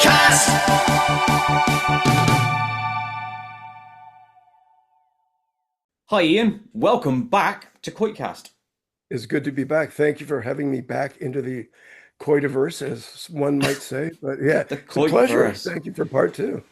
KoitCast. Hi Ian, welcome back to KoitCast. It's good to be back. Thank you for having me back into the Koitiverse, as one might say. But yeah, The it's a pleasure. Koitverse. Thank you for part two.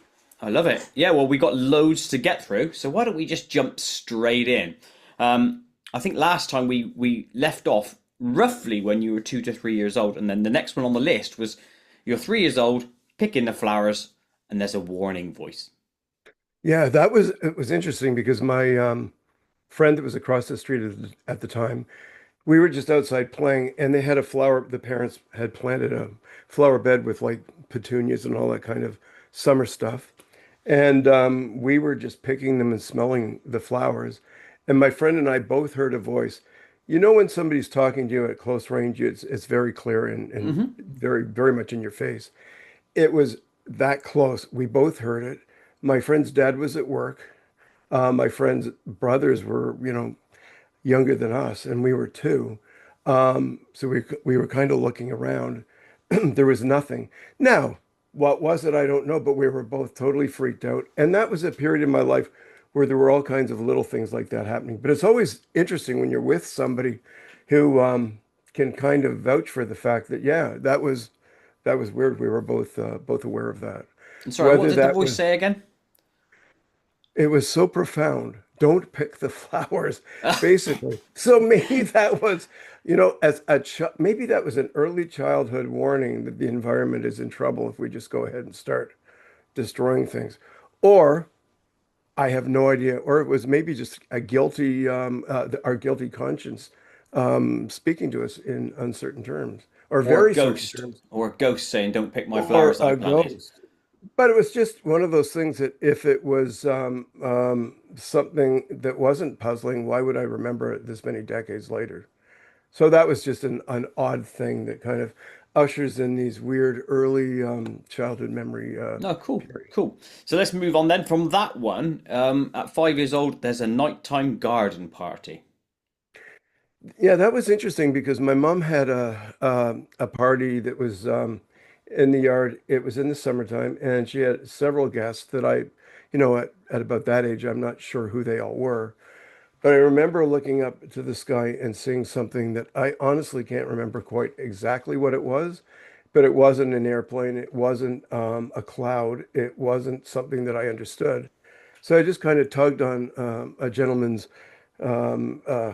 I love it. Yeah, well, we got loads to get through, so why don't we just jump straight in? I think last time we left off roughly when you were 2 to 3 years old, and then the next one on the list was you're 3 years old, picking the flowers, and there's a warning voice. Yeah, it was interesting because my friend that was across the street at the time, we were just outside playing, and they had a flower. The parents had planted a flower bed with like petunias and all that kind of summer stuff. And we were just picking them and smelling the flowers. And my friend and I both heard a voice. You know, when somebody's talking to you at close range, it's very clear and Mm-hmm. very, very much in your face. It was that close. We both heard it. My friend's dad was at work. My friend's brothers were, younger than us, and we were two. So we were kind of looking around. There was nothing. Now, what was it? I don't know, but we were both totally freaked out. And that was a period in my life where there were all kinds of little things like that happening. But it's always interesting when you're with somebody who can kind of vouch for the fact that, yeah, that was weird. We were both aware of that. And sorry, what Whether did the that voice was say again? It was so profound. Don't pick the flowers, basically. So maybe that was, as a child, maybe that was an early childhood warning that the environment is in trouble if we just go ahead and start destroying things. Or I have no idea. Or it was maybe just a guilty, our guilty conscience speaking to us in uncertain terms, or Or a very certain ghost? terms, Or a ghost saying, "Don't pick my or flowers that I a planted." ghost. But it was just one of those things that if it was something that wasn't puzzling, why would I remember it this many decades later? So that was just an odd thing that kind of ushers in these weird early childhood memory No, cool, periods. cool. So let's move on then from that one. At 5 years old, there's a nighttime garden party. Yeah, that was interesting because my mom had a party that was in the yard. It was in the summertime, and she had several guests that at about that age, I'm not sure who they all were. But I remember looking up to the sky and seeing something that I honestly can't remember quite exactly what it was, but it wasn't an airplane. It wasn't a cloud. It wasn't something that I understood. So I just kind of tugged on a gentleman's um, uh,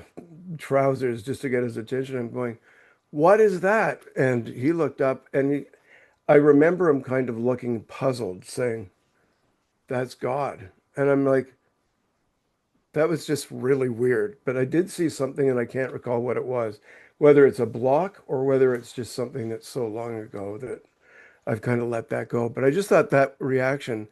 trousers just to get his attention. I'm going, what is that? And he looked up and I remember him kind of looking puzzled, saying, that's God. And I'm like, that was just really weird. But I did see something and I can't recall what it was, whether it's a block or whether it's just something that's so long ago that I've kind of let that go. But I just thought that reaction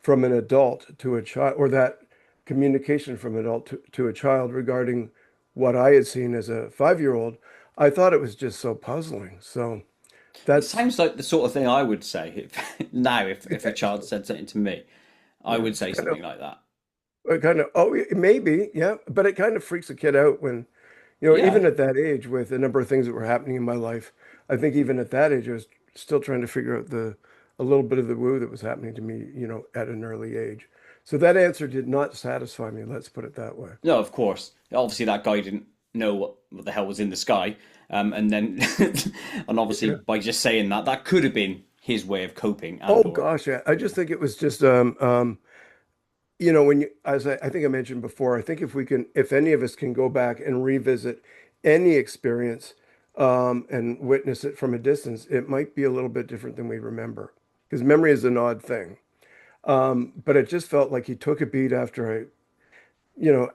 from an adult to a child, or that communication from an adult to a child regarding what I had seen as a 5 year old, I thought it was just so puzzling. So It that's sounds like the sort of thing I would say if, now if a child said something to me. I yeah, would say kind something like that. oh, maybe, yeah, but it kind of freaks a kid out when, Yeah. even at that age with a number of things that were happening in my life. I think even at that age, I was still trying to figure out a little bit of the woo that was happening to me, at an early age. So that answer did not satisfy me. Let's put it that way. No, of course. Obviously, that guy didn't know what the hell was in the sky. And then, and obviously, Yeah. by just saying that, that could have been his way of coping Oh and or. gosh, yeah. I just think it was just when you, as I think I mentioned before, I think if any of us can go back and revisit any experience and witness it from a distance, it might be a little bit different than we remember. Because memory is an odd thing. But it just felt like he took a beat after I,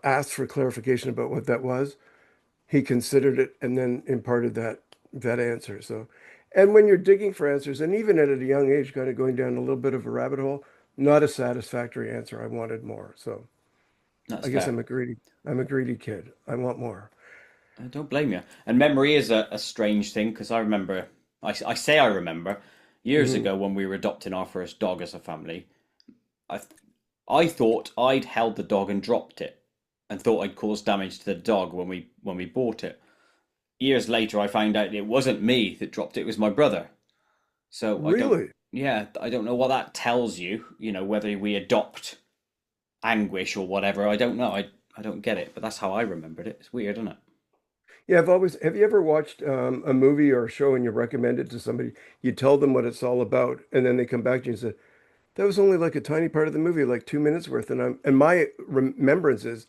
asked for clarification about what that was. He considered it and then imparted that answer. So, and when you're digging for answers, and even at a young age, kind of going down a little bit of a rabbit hole, not a satisfactory answer. I wanted more. So That's I guess fair. I'm a greedy kid. I want more. I don't blame you. And memory is a strange thing because I remember, I say I remember, years Hmm. ago when we were adopting our first dog as a family, I, I thought I'd held the dog and dropped it and thought I'd caused damage to the dog when we bought it. Years later, I found out it wasn't me that dropped it, it was my brother. So I don't, Really? Yeah, I don't know what that tells you, whether we adopt anguish or whatever. I don't know. I don't get it, but that's how I remembered it. It's weird, isn't it? Yeah, have you ever watched a movie or a show and you recommend it to somebody, you tell them what it's all about, and then they come back to you and say, that was only like a tiny part of the movie, like 2 minutes worth. And my remembrance is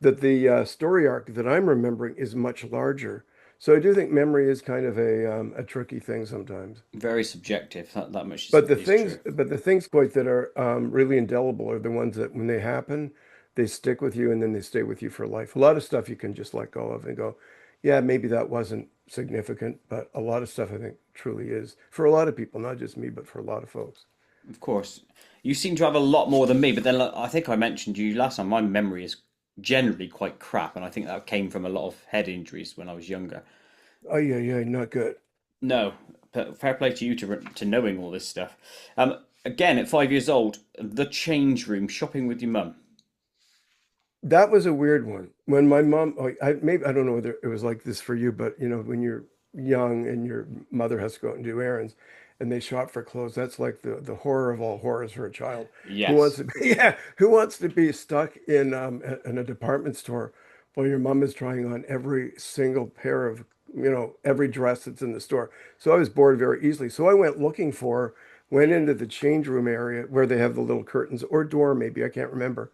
that the story arc that I'm remembering is much larger. So I do think memory is kind of a tricky thing sometimes. Very subjective. That much But is true. the things, quite that are really indelible are the ones that when they happen, they stick with you and then they stay with you for life. A lot of stuff you can just let go of and go, yeah, maybe that wasn't significant, but a lot of stuff I think truly is for a lot of people, not just me, but for a lot of folks. Of course. You seem to have a lot more than me, but then like, I think I mentioned to you last time, my memory is generally quite crap, and I think that came from a lot of head injuries when I was younger. Oh yeah, yeah, not good. No, but fair play to you to knowing all this stuff. Again, at 5 years old, the change room, shopping with your mum. That was a weird one. When my mom, oh, maybe I don't know whether it was like this for you, but when you're young and your mother has to go out and do errands, and they shop for clothes, that's like the horror of all horrors for a child. Who wants Yes. to be, yeah, who wants to be stuck in in a department store while your mom is trying on every single pair of, every dress that's in the store. So I was bored very easily. So I went into the change room area where they have the little curtains or door, maybe, I can't remember,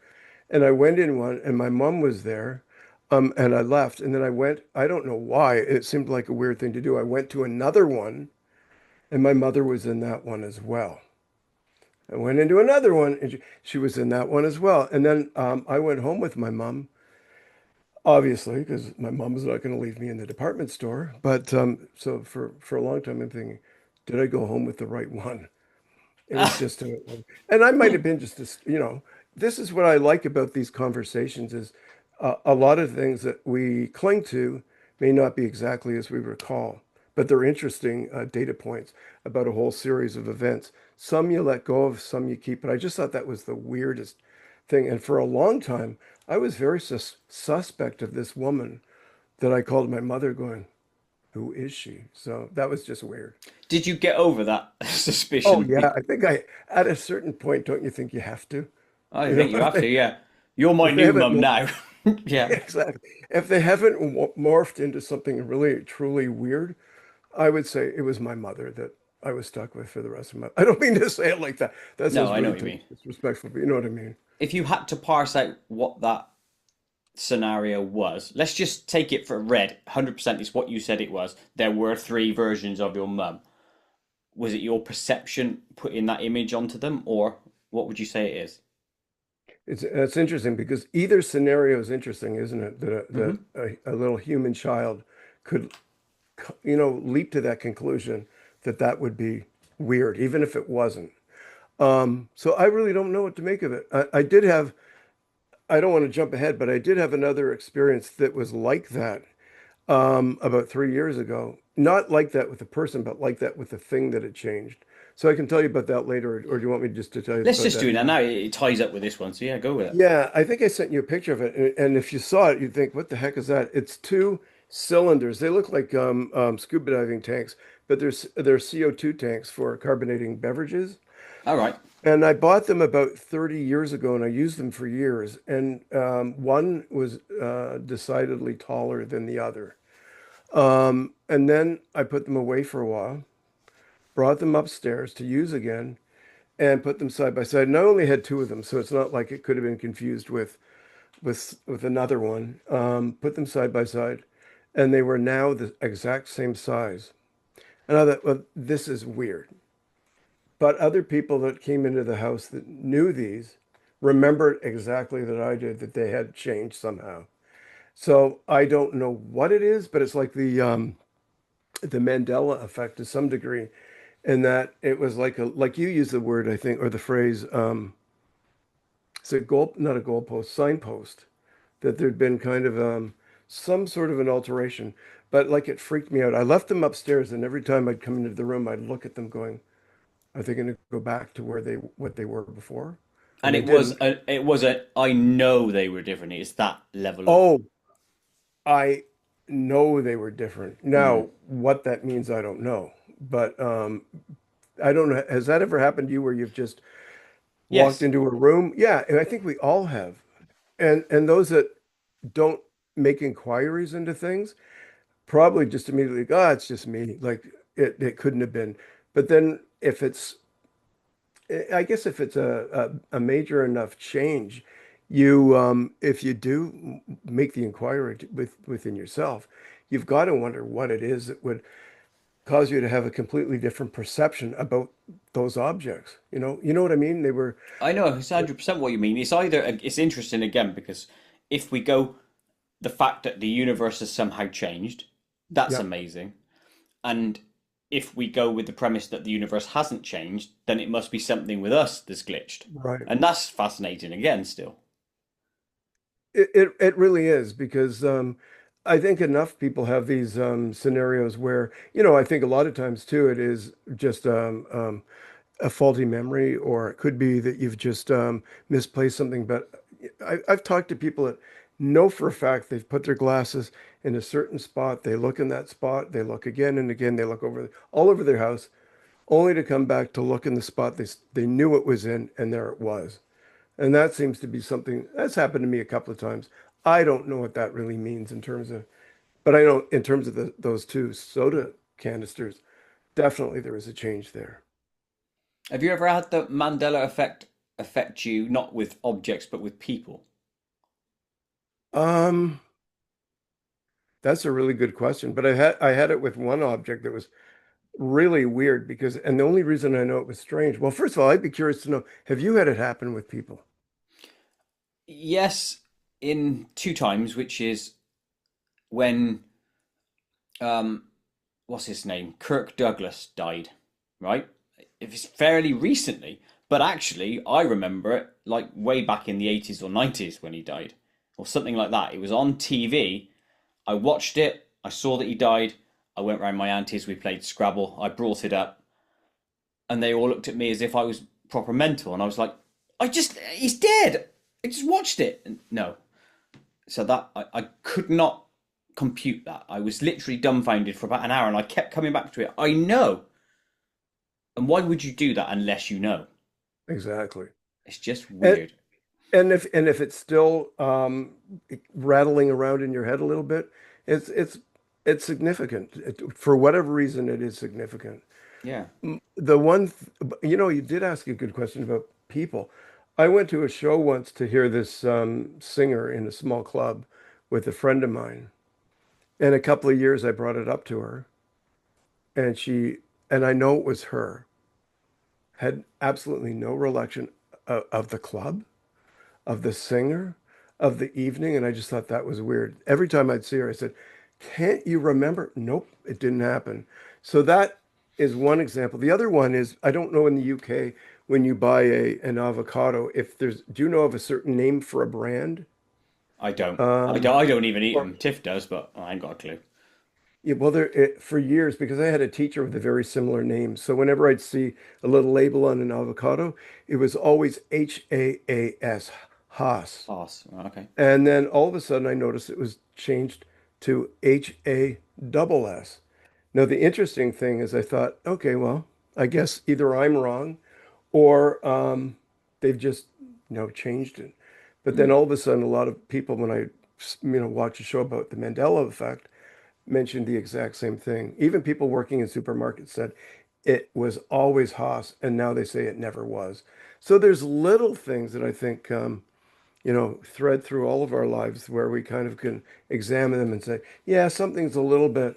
and I went in one, and my mom was there, and I left. And then I don't know why, it seemed like a weird thing to do. I went to another one, and my mother was in that one as well. I went into another one, and she was in that one as well. And then I went home with my mom, obviously, because my mom was not going to leave me in the department store. But so for a long time, I'm thinking, did I go home with the right one? It was just and I might have been just this is what I like about these conversations is a lot of things that we cling to may not be exactly as we recall, but they're interesting data points about a whole series of events. Some you let go of, some you keep. But I just thought that was the weirdest thing. And for a long time, I was very suspect of this woman that I called my mother, going, "Who is she?" So that was just weird. Did you get over that Oh suspicion? yeah, I think at a certain point, don't you think you have to? I think you have to, yeah. You're my If they new haven't mum now. Yeah. exactly, if they haven't morphed into something really truly weird, I would say it was my mother that I was stuck with for the rest of my. I don't mean to say it like that. That No, sounds I know really what you mean. disrespectful, but you know what I mean. If you had to parse out what that scenario was, let's just take it for red. 100% is what you said it was. There were three versions of your mum. Was it your perception putting that image onto them, or what would you say it is? It's interesting because either scenario is interesting, isn't it? That Hmm. a little human child could, leap to that conclusion that that would be weird, even if it wasn't. So I really don't know what to make of it. I did have, I don't want to jump ahead, but I did have another experience that was like that about 3 years ago. Not like that with the person, but like that with the thing that had changed. So I can tell you about that later, or do you want me just to tell you Let's about just do that it now. now? Now it ties up with this one, so yeah, go with it. Yeah, I think I sent you a picture of it, and if you saw it, you'd think, "What the heck is that?" It's two cylinders. They look like scuba diving tanks, but they're CO2 tanks for carbonating beverages. All right. And I bought them about 30 years ago, and I used them for years. And one was decidedly taller than the other. And then I put them away for a while, brought them upstairs to use again, and put them side by side. And I only had two of them, so it's not like it could have been confused with another one. Put them side by side, and they were now the exact same size. And I thought, well, this is weird. But other people that came into the house that knew these remembered exactly that I did, that they had changed somehow. So I don't know what it is, but it's like the Mandela effect to some degree, in that it was like you use the word, I think, or the phrase, it's a not a goalpost, signpost, that there'd been kind of some sort of an alteration. But like it freaked me out. I left them upstairs, and every time I'd come into the room, I'd look at them going, are they going to go back to what they were before? And And they it was didn't. I know they were different. It's that level of. Oh, I know they were different. Mm. Now, what that means, I don't know. But I don't know. Has that ever happened to you where you've just walked Yes, into a room? Yeah, and I think we all have. And those that don't make inquiries into things probably just immediately go, oh, it's just me. Like it couldn't have been. But then if it's I guess if it's a major enough change, you if you do make the inquiry within yourself, you've got to wonder what it is that would cause you to have a completely different perception about those objects. You know what I mean? They were, I know it's 100% what you mean. It's either it's interesting again because if we go the fact that the universe has somehow changed, that's yeah, amazing. And if we go with the premise that the universe hasn't changed, then it must be something with us that's glitched. right. And that's fascinating again still. It really is because I think enough people have these scenarios where, I think a lot of times too, it is just a faulty memory, or it could be that you've just misplaced something. But I've talked to people that know for a fact they've put their glasses in a certain spot. They look in that spot. They look again and again. They look over all over their house, only to come back to look in the spot they knew it was in, and there it was. And that seems to be something that's happened to me a couple of times. I don't know what that really means in terms of, but I know in terms of those two soda canisters, definitely there was a change there. Have you ever had the Mandela effect affect you, not with objects, but with people? Um, that's a really good question, but I had it with one object that was really weird because, and the only reason I know it was strange, well, first of all, I'd be curious to know, have you had it happen with people? Yes, in two times, which is when um what's his name? Kirk Douglas died, right? It was fairly recently, but actually I remember it like way back in the 80s or 90s when he died, or something like that. It was on TV. I watched it, I saw that he died. I went round my auntie's, we played Scrabble, I brought it up, and they all looked at me as if I was proper mental, and I was like, he's dead. I just watched it. And no. So that I could not compute that. I was literally dumbfounded for about an hour and I kept coming back to it. I know. And why would you do that unless you know? Exactly. It's just And weird. and if it's still rattling around in your head a little bit, it's significant. For whatever reason, it is significant. Yeah. The one, you did ask a good question about people. I went to a show once to hear this singer in a small club with a friend of mine. And a couple of years I brought it up to her, and and I know it was her, had absolutely no recollection of the club, of the singer, of the evening. And I just thought that was weird. Every time I'd see her, I said, can't you remember? Nope, it didn't happen. So that is one example. The other one is, I don't know in the UK when you buy an avocado, if do you know of a certain name for a brand? I don't. Um, I don't even eat or them. Tiff does, but I ain't got a clue. Yeah, well, for years, because I had a teacher with a very similar name. So whenever I'd see a little label on an avocado, it was always Haas, Haas. Pass. Okay. And then all of a sudden I noticed it was changed to Hass. Now, the interesting thing is I thought, okay, well, I guess either I'm wrong or they've just, changed it. But then Hmm. all of a sudden, a lot of people, when I, watch a show about the Mandela effect, mentioned the exact same thing. Even people working in supermarkets said it was always Haas, and now they say it never was. So there's little things that I think, thread through all of our lives where we kind of can examine them and say, yeah, something's a little bit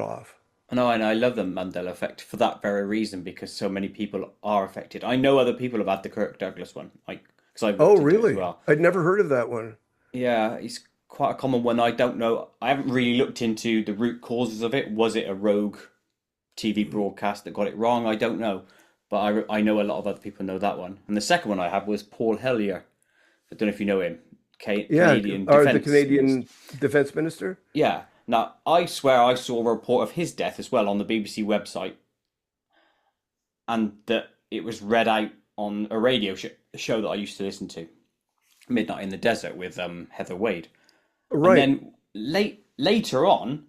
off. And I love the Mandela effect for that very reason because so many people are affected. I know other people have had the Kirk Douglas one, like because I've Oh, looked into it as really? well. I'd never heard of that one. Yeah, it's quite a common one. I don't know. I haven't really looked into the root causes of it. Was it a rogue TV broadcast that got it wrong? I don't know. But I know a lot of other people know that one. And the second one I had was Paul Hellyer. I don't know if you know him. Yeah, Canadian or the Defence Minister. Canadian defense minister. Yeah. Now, I swear I saw a report of his death as well on the BBC website, and that it was read out on a show that I used to listen to, Midnight in the Desert with Heather Wade. And Right. then later on,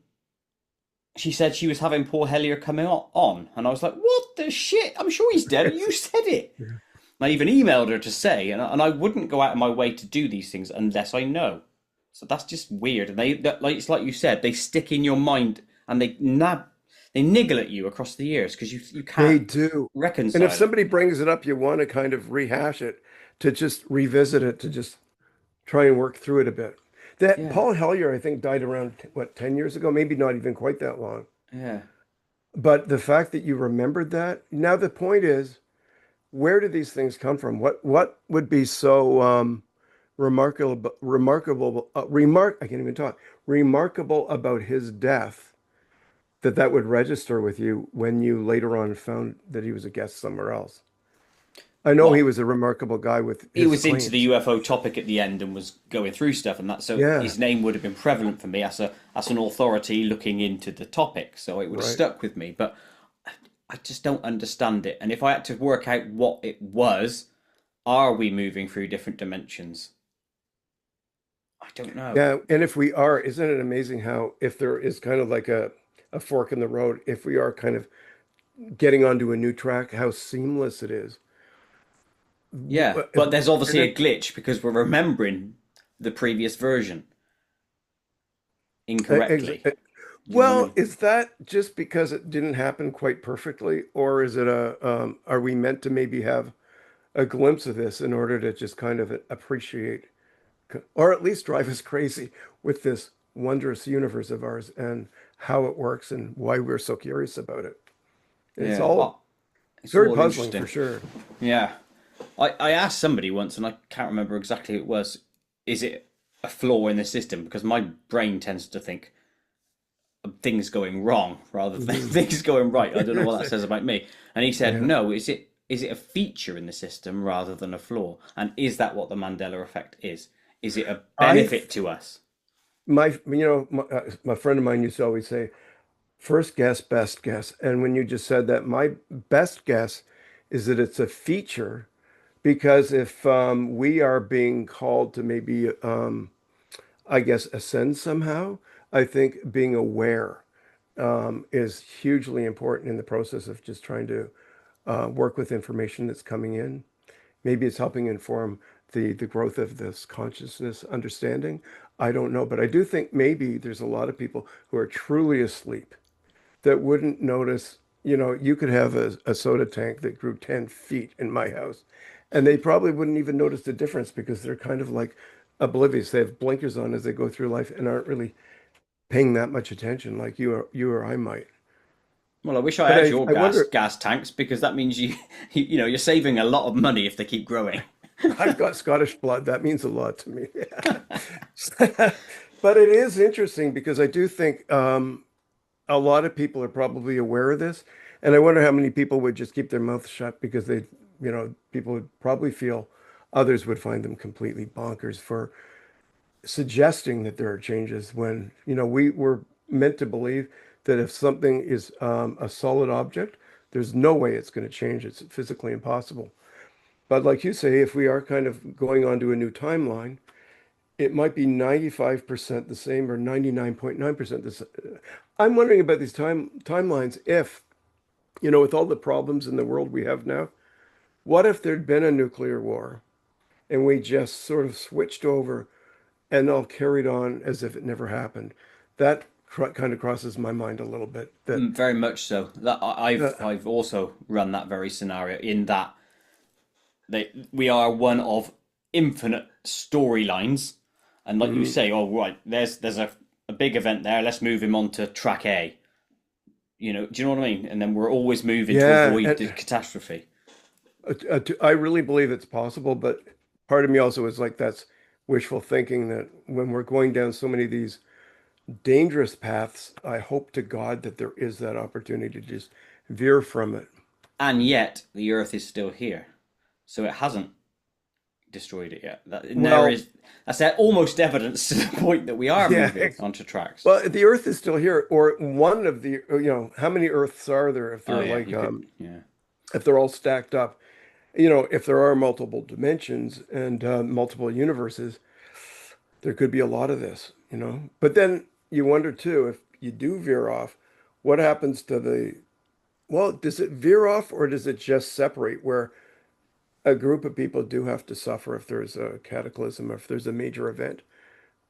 she said she was having Paul Hellier coming on, and I was like, "What the shit? I'm sure he's dead. You said it." Yeah. I even emailed her to say, and I wouldn't go out of my way to do these things unless I know. So that's just weird. And like it's like you said, they stick in your mind and they niggle at you across the years because you They can't do. And if reconcile it. somebody brings it up, you want to kind of rehash it, to just revisit it, to just try and work through it a bit. That Yeah, Paul Hellyer, I think, died around what, 10 years ago, maybe not even quite that long. yeah. But the fact that you remembered that, now the point is, where do these things come from? What would be so I can't even talk, remarkable about his death that that would register with you when you later on found that he was a guest somewhere else? I know he Well, was a remarkable guy with he his was into the claims. UFO topic at the end and was going through stuff and that, so Yeah, his name would have been prevalent for me as an authority looking into the topic. So it would have right. stuck with me. But I just don't understand it. And if I had to work out what it was, are we moving through different dimensions? I don't know. Yeah, and if we are, isn't it amazing how if there is kind of like a fork in the road, if we are kind of getting onto a new track, how seamless it is. Yeah, And but there's obviously a it, glitch because we're remembering the previous version ex- incorrectly. Do you know what I well, mean? is that just because it didn't happen quite perfectly, or is it are we meant to maybe have a glimpse of this in order to just kind of appreciate, or at least drive us crazy with this wondrous universe of ours and how it works and why we're so curious about it? It's Yeah, all well, it's very all puzzling for interesting. sure. Yeah. I asked somebody once, and I can't remember exactly who it was, is it a flaw in the system? Because my brain tends to think of things going wrong rather than Mhm. things going right. I don't know what that says about me. And he said, Yeah. no, is it a feature in the system rather than a flaw? And is that what the Mandela effect is? Is it a I benefit to us? my friend of mine used to always say, first guess, best guess. And when you just said that, my best guess is that it's a feature because if we are being called to maybe, I guess, ascend somehow, I think being aware is hugely important in the process of just trying to work with information that's coming in. Maybe it's helping inform the growth of this consciousness understanding. I don't know, but I do think maybe there's a lot of people who are truly asleep that wouldn't notice. You could have a soda tank that grew 10 feet in my house, and they probably wouldn't even notice the difference because they're kind of like oblivious. They have blinkers on as they go through life and aren't really paying that much attention like you or I might. Well, I wish I But had I, your I wonder, gas tanks because that means you're saving a lot of money if they keep growing. I've got Scottish blood. That means a lot to me. But it is interesting because I do think a lot of people are probably aware of this. And I wonder how many people would just keep their mouth shut because people would probably feel others would find them completely bonkers for suggesting that there are changes when, we were meant to believe that if something is a solid object, there's no way it's going to change. It's physically impossible. But like you say, if we are kind of going on to a new timeline, it might be 95% the same or 99.9% the same. I'm wondering about these timelines if, with all the problems in the world we have now, what if there'd been a nuclear war and we just sort of switched over and all carried on as if it never happened? That kind of crosses my mind a little bit. Very much so. That Uh, I've also run that very scenario in that we are one of infinite storylines, and like you mhm. say, oh right, there's a big event there. Let's move him on to track A. Do you know what I mean? And then we're always moving to Yeah, avoid the and catastrophe. I really believe it's possible, but part of me also is like that's wishful thinking that when we're going down so many of these dangerous paths, I hope to God that there is that opportunity to just veer from it. And yet the Earth is still here, so it hasn't destroyed it yet. And there Well, is that's almost evidence to the point that we are yeah. moving onto tracks. Well, the Earth is still here, or one of the, how many Earths are there if Oh they're yeah, like, you could. Yeah. if they're all stacked up? If there are multiple dimensions and multiple universes, there could be a lot of this. But then you wonder too, if you do veer off, what happens to well, does it veer off or does it just separate where a group of people do have to suffer if there's a cataclysm or if there's a major event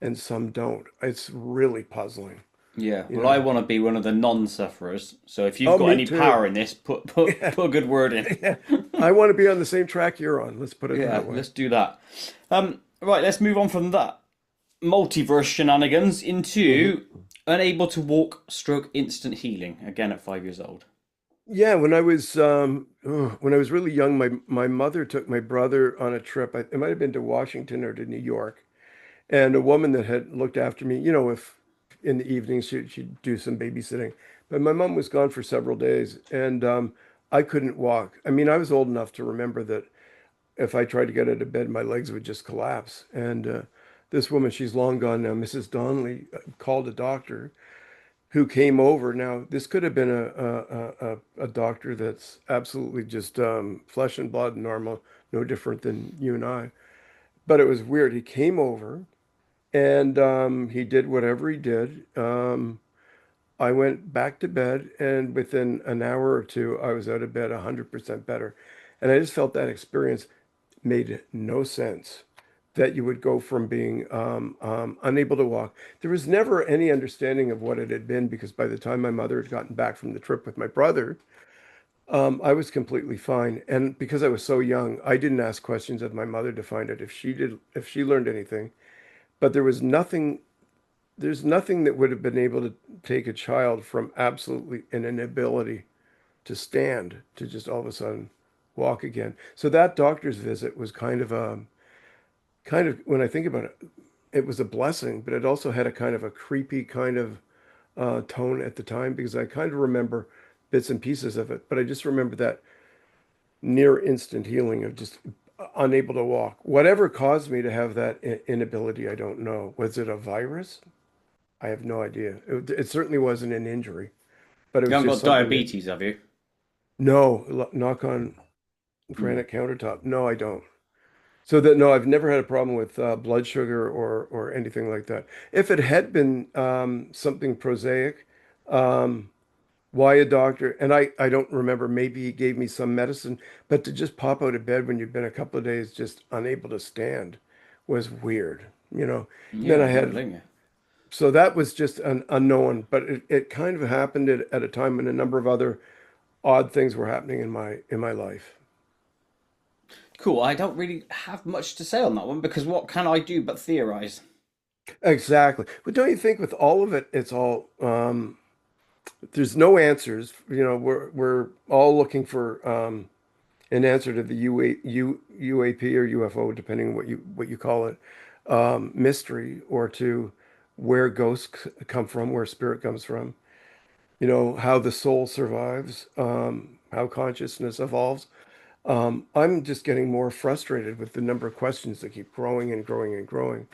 and some don't? It's really puzzling, Yeah, you well, I know. want to be one of the non-sufferers. So if you've Oh, got me any too. power in this, put a good word in. Yeah. I want to be on the same track you're on. Let's put it Yeah, that way. let's do that. Right, let's move on from that multiverse shenanigans Mhm. into unable to walk, stroke instant healing. Again at 5 years old. Yeah, when I was really young, my mother took my brother on a trip. It might have been to Washington or to New York, and a woman that had looked after me, if in the evenings she'd do some babysitting. But my mom was gone for several days, and I couldn't walk. I mean, I was old enough to remember that if I tried to get out of bed, my legs would just collapse. And this woman, she's long gone now, Mrs. Donnelly, called a doctor who came over. Now, this could have been a doctor that's absolutely just flesh and blood, normal, no different than you and I. But it was weird. He came over and he did whatever he did. I went back to bed, and within an hour or two, I was out of bed 100% better. And I just felt that experience made no sense that you would go from being unable to walk. There was never any understanding of what it had been because by the time my mother had gotten back from the trip with my brother, I was completely fine. And because I was so young, I didn't ask questions of my mother to find out if she learned anything. But there's nothing that would have been able to take a child from absolutely an inability to stand to just all of a sudden walk again. So that doctor's visit was kind of when I think about it, it was a blessing, but it also had a kind of a creepy kind of tone at the time because I kind of remember bits and pieces of it, but I just remember that near instant healing of just unable to walk. Whatever caused me to have that inability, I don't know. Was it a virus? I have no idea. It certainly wasn't an injury, but it You was haven't just got something that, diabetes, have you? no, knock on Hmm. granite countertop. No, I don't. So that no, I've never had a problem with blood sugar or anything like that. If it had been something prosaic, um, why a doctor? And I don't remember. Maybe he gave me some medicine, but to just pop out of bed when you've been a couple of days just unable to stand was weird, you know. And then Yeah, I I don't had blame you. so that was just an unknown, but it kind of happened at a time when a number of other odd things were happening in my life. Cool. I don't really have much to say on that one because what can I do but theorize? Exactly. But don't you think with all of it, it's all there's no answers. We're all looking for an answer to the UAP or UFO, depending on what you call it, mystery, or to where ghosts come from, where spirit comes from. How the soul survives, how consciousness evolves. I'm just getting more frustrated with the number of questions that keep growing and growing and growing.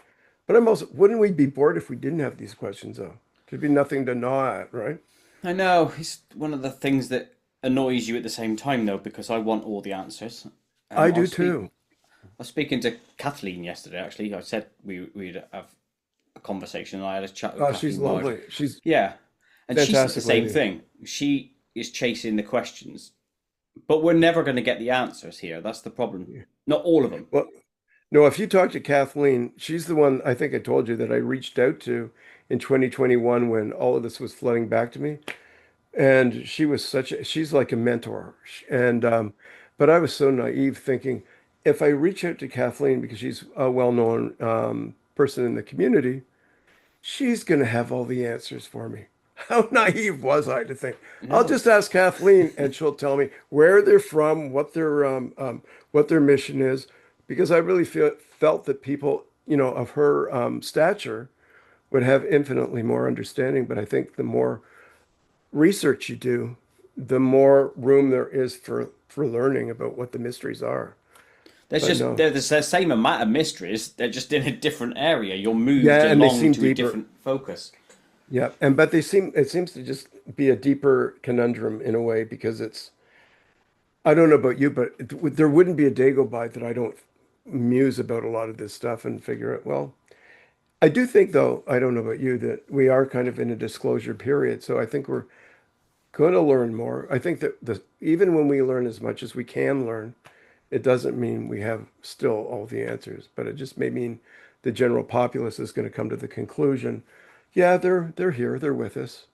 But I'm also, wouldn't we be bored if we didn't have these questions, though? There'd be nothing to gnaw at, right? I know it's one of the things that annoys you at the same time, though, because I want all the answers. I I do was too. speaking to Kathleen yesterday. Actually, I said we'd have a conversation, and I had a chat with Oh, she's Kathleen Marge. lovely. She's Yeah, and a she said the fantastic same lady. thing. She is chasing the questions, but we're never going to get the answers here. That's the problem. Yeah. Not all of them. Well, no, if you talk to Kathleen, she's the one I think I told you that I reached out to in 2021 when all of this was flooding back to me. And she's like a mentor. And but I was so naive thinking if I reach out to Kathleen because she's a well-known person in the community, she's going to have all the answers for me. How naive was I to think I'll No, just ask Kathleen and she'll tell me where they're from, what their mission is, because I really felt that people, of her stature would have infinitely more understanding. But I think the more research you do, the more room there is for learning about what the mysteries are. there's But just no, there's the same amount of mysteries. They're just in a different area. You're moved yeah, and they along seem to a deeper. different focus. Yeah, and but it seems to just be a deeper conundrum in a way because I don't know about you, but there wouldn't be a day go by that I don't muse about a lot of this stuff and figure out, well, I do think though, I don't know about you, that we are kind of in a disclosure period. So I think we're going to learn more. I think that even when we learn as much as we can learn, it doesn't mean we have still all the answers, but it just may mean the general populace is going to come to the conclusion, yeah, they're here, they're with us.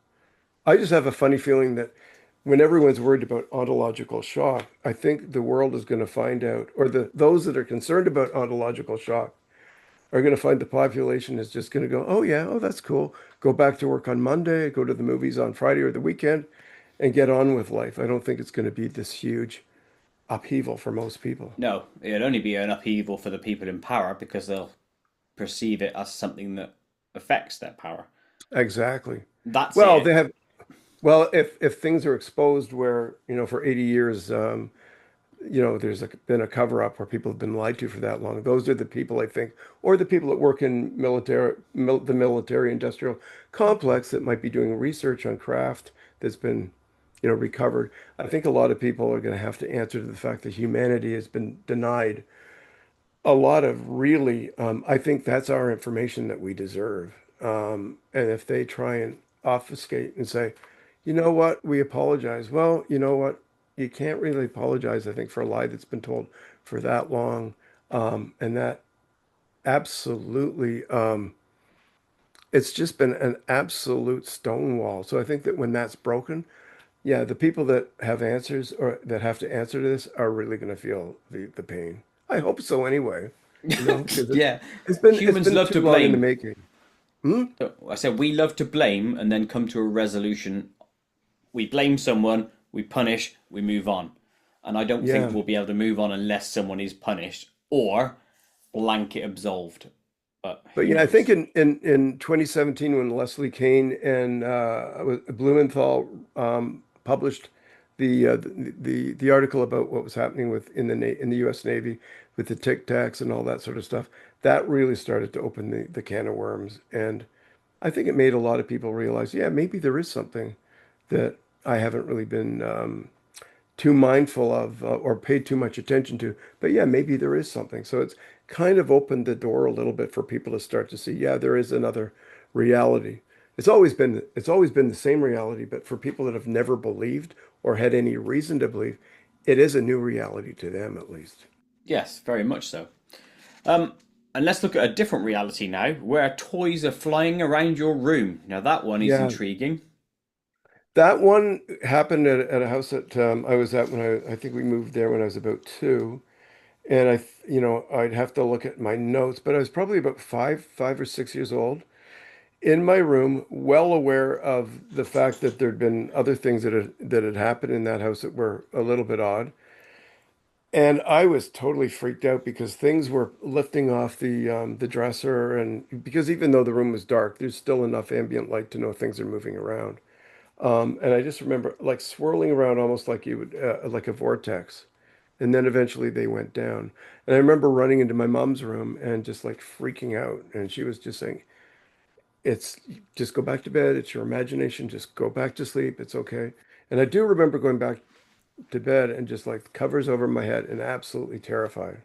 I just have a funny feeling that when everyone's worried about ontological shock, I think the world is going to find out, or those that are concerned about ontological shock are going to find the population is just going to go, oh yeah, oh that's cool. Go back to work on Monday, go to the movies on Friday or the weekend, and get on with life. I don't think it's going to be this huge upheaval for most people. No, it'll only be an upheaval for the people in power because they'll perceive it as something that affects their power. Exactly. That's Well, it. they have, well, if things are exposed where, for 80 years, there's been a cover up where people have been lied to for that long. Those are the people I think, or the people that work in the military industrial complex that might be doing research on craft that's been, recovered. I think a lot of people are going to have to answer to the fact that humanity has been denied a lot of really, I think that's our information that we deserve. And if they try and obfuscate and say, you know what, we apologize. Well, you know what, you can't really apologize, I think, for a lie that's been told for that long. And that absolutely, it's just been an absolute stonewall. So I think that when that's broken, yeah, the people that have answers or that have to answer to this are really going to feel the pain. I hope so anyway, because Yeah, it's humans been love too to long in the blame. making. Hmm? I said we love to blame and then come to a resolution. We blame someone, we punish, we move on. And I don't think Yeah. we'll be able to move on unless someone is punished or blanket absolved. But But who yeah, I think knows? in 2017 when Leslie Kean and Blumenthal published the article about what was happening with in the U.S. Navy with the Tic Tacs and all that sort of stuff, that really started to open the can of worms. And I think it made a lot of people realize, yeah, maybe there is something that I haven't really been too mindful of or paid too much attention to. But yeah, maybe there is something. So it's kind of opened the door a little bit for people to start to see, yeah, there is another reality. It's always been the same reality, but for people that have never believed or had any reason to believe, it is a new reality to them at least. Yes, very much so. Um, and let's look at a different reality now, where toys are flying around your room. Now that one is Yeah, intriguing. that one happened at a house that I was at when I think we moved there when I was about two. And I'd have to look at my notes, but I was probably about 5 or 6 years old in my room, well aware of the fact that there'd been other things that had happened in that house that were a little bit odd. And I was totally freaked out because things were lifting off the dresser, and because even though the room was dark, there's still enough ambient light to know things are moving around. And I just remember like swirling around almost like you would like a vortex. And then eventually they went down. And I remember running into my mom's room and just like freaking out. And she was just saying, it's just go back to bed. It's your imagination. Just go back to sleep. It's okay. And I do remember going back to bed and just like covers over my head and absolutely terrified.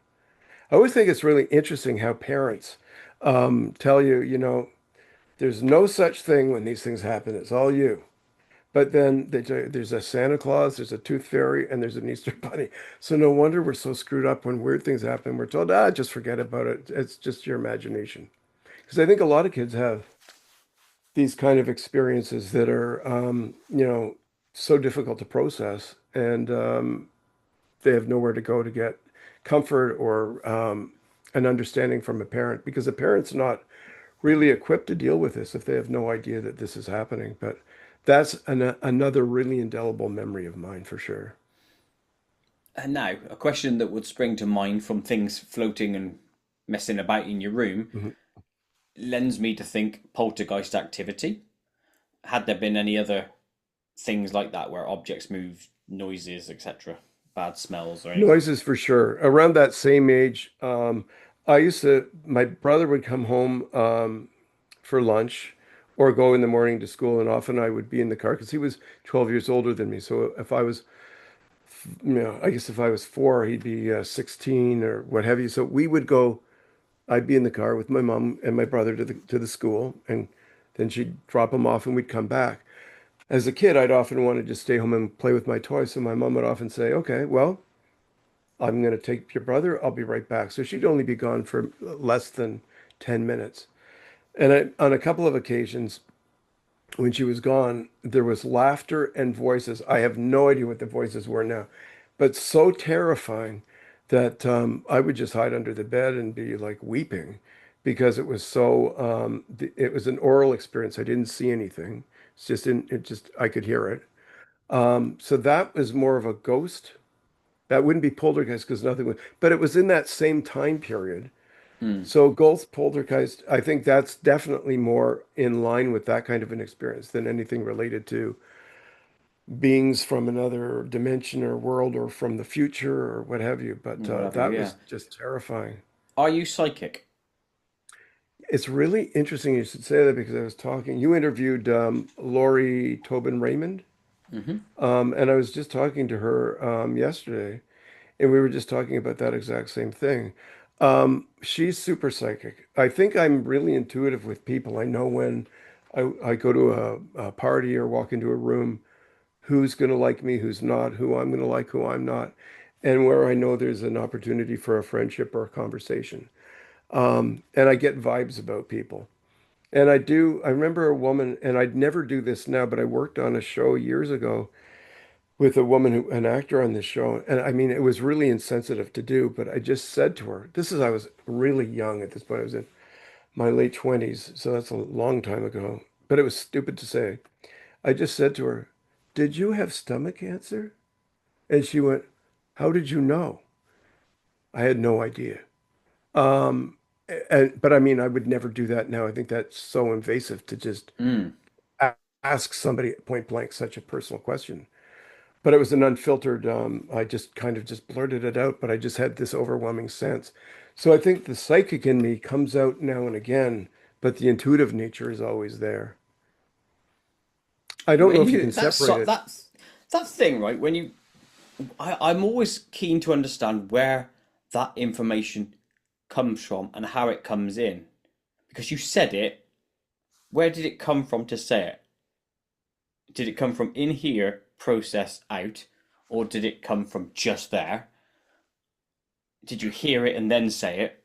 I always think it's really interesting how parents tell you, there's no such thing when these things happen. It's all you. But then there's a Santa Claus, there's a Tooth Fairy, and there's an Easter Bunny. So no wonder we're so screwed up when weird things happen. We're told, just forget about it. It's just your imagination. Because I think a lot of kids have these kind of experiences that are, so difficult to process, and they have nowhere to go to get comfort or an understanding from a parent because a parent's not really equipped to deal with this if they have no idea that this is happening. But that's another really indelible memory of mine for sure. And now, a question that would spring to mind from things floating and messing about in your room Mhm. lends me to think poltergeist activity. Had there been any other things like that where objects move, noises, etc., bad smells or anything? Noises for sure. Around that same age, my brother would come home for lunch or go in the morning to school, and often I would be in the car because he was 12 years older than me. So if I was, I guess if I was four, he'd be 16 or what have you. So we would go. I'd be in the car with my mom and my brother to the school, and then she'd drop him off, and we'd come back. As a kid, I'd often want to just stay home and play with my toys. So my mom would often say, okay, well, I'm going to take your brother. I'll be right back. So she'd only be gone for less than 10 minutes. And on a couple of occasions, when she was gone, there was laughter and voices. I have no idea what the voices were now, but so terrifying that I would just hide under the bed and be like weeping because it was so, it was an oral experience. I didn't see anything. It just, I could hear it. So that was more of a ghost. That wouldn't be poltergeist because nothing would, but it was in that same time period. Hmm. So ghost poltergeist, I think that's definitely more in line with that kind of an experience than anything related to beings from another dimension or world or from the future or what have you. But Whatever, that yeah. was just terrifying. Are you psychic? It's really interesting you should say that because I was talking, you interviewed Lori Tobin Raymond, Hmm. and I was just talking to her yesterday. And we were just talking about that exact same thing. She's super psychic. I think I'm really intuitive with people. I know when I go to a party or walk into a room, who's going to like me, who's not, who I'm going to like, who I'm not, and where I know there's an opportunity for a friendship or a conversation. And I get vibes about people. And I remember a woman, and I'd never do this now, but I worked on a show years ago with a woman an actor on this show. And I mean, it was really insensitive to do, but I just said to her, I was really young at this point. I was in my late 20s, so that's a long time ago. But it was stupid to say. I just said to her, "Did you have stomach cancer?" And she went, "How did you know?" I had no idea. Um, but I mean, I would never do that now. I think that's so invasive to just Mm. ask somebody point blank such a personal question. But it was an unfiltered, I just kind of just blurted it out, but I just had this overwhelming sense. So I think the psychic in me comes out now and again, but the intuitive nature is always there. I don't know When if you you can separate it. that's thing, right? When you I'm always keen to understand where that information comes from and how it comes in. Because you said it, where did it come from to say it? Did it come from in here, process out, or did it come from just there? Did you hear it and then say it?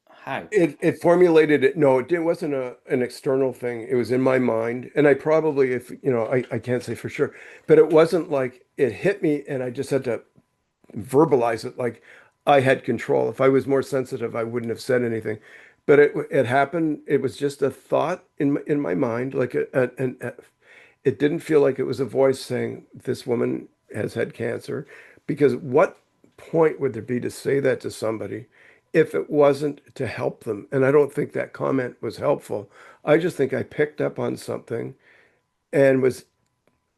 How? It formulated it. No, it wasn't an external thing. It was in my mind. And I probably, if, I can't say for sure, but it wasn't like it hit me and I just had to verbalize it like I had control. If I was more sensitive, I wouldn't have said anything. But it happened. It was just a thought in my mind, like it didn't feel like it was a voice saying this woman has had cancer, because what point would there be to say that to somebody if it wasn't to help them? And I don't think that comment was helpful. I just think I picked up on something and was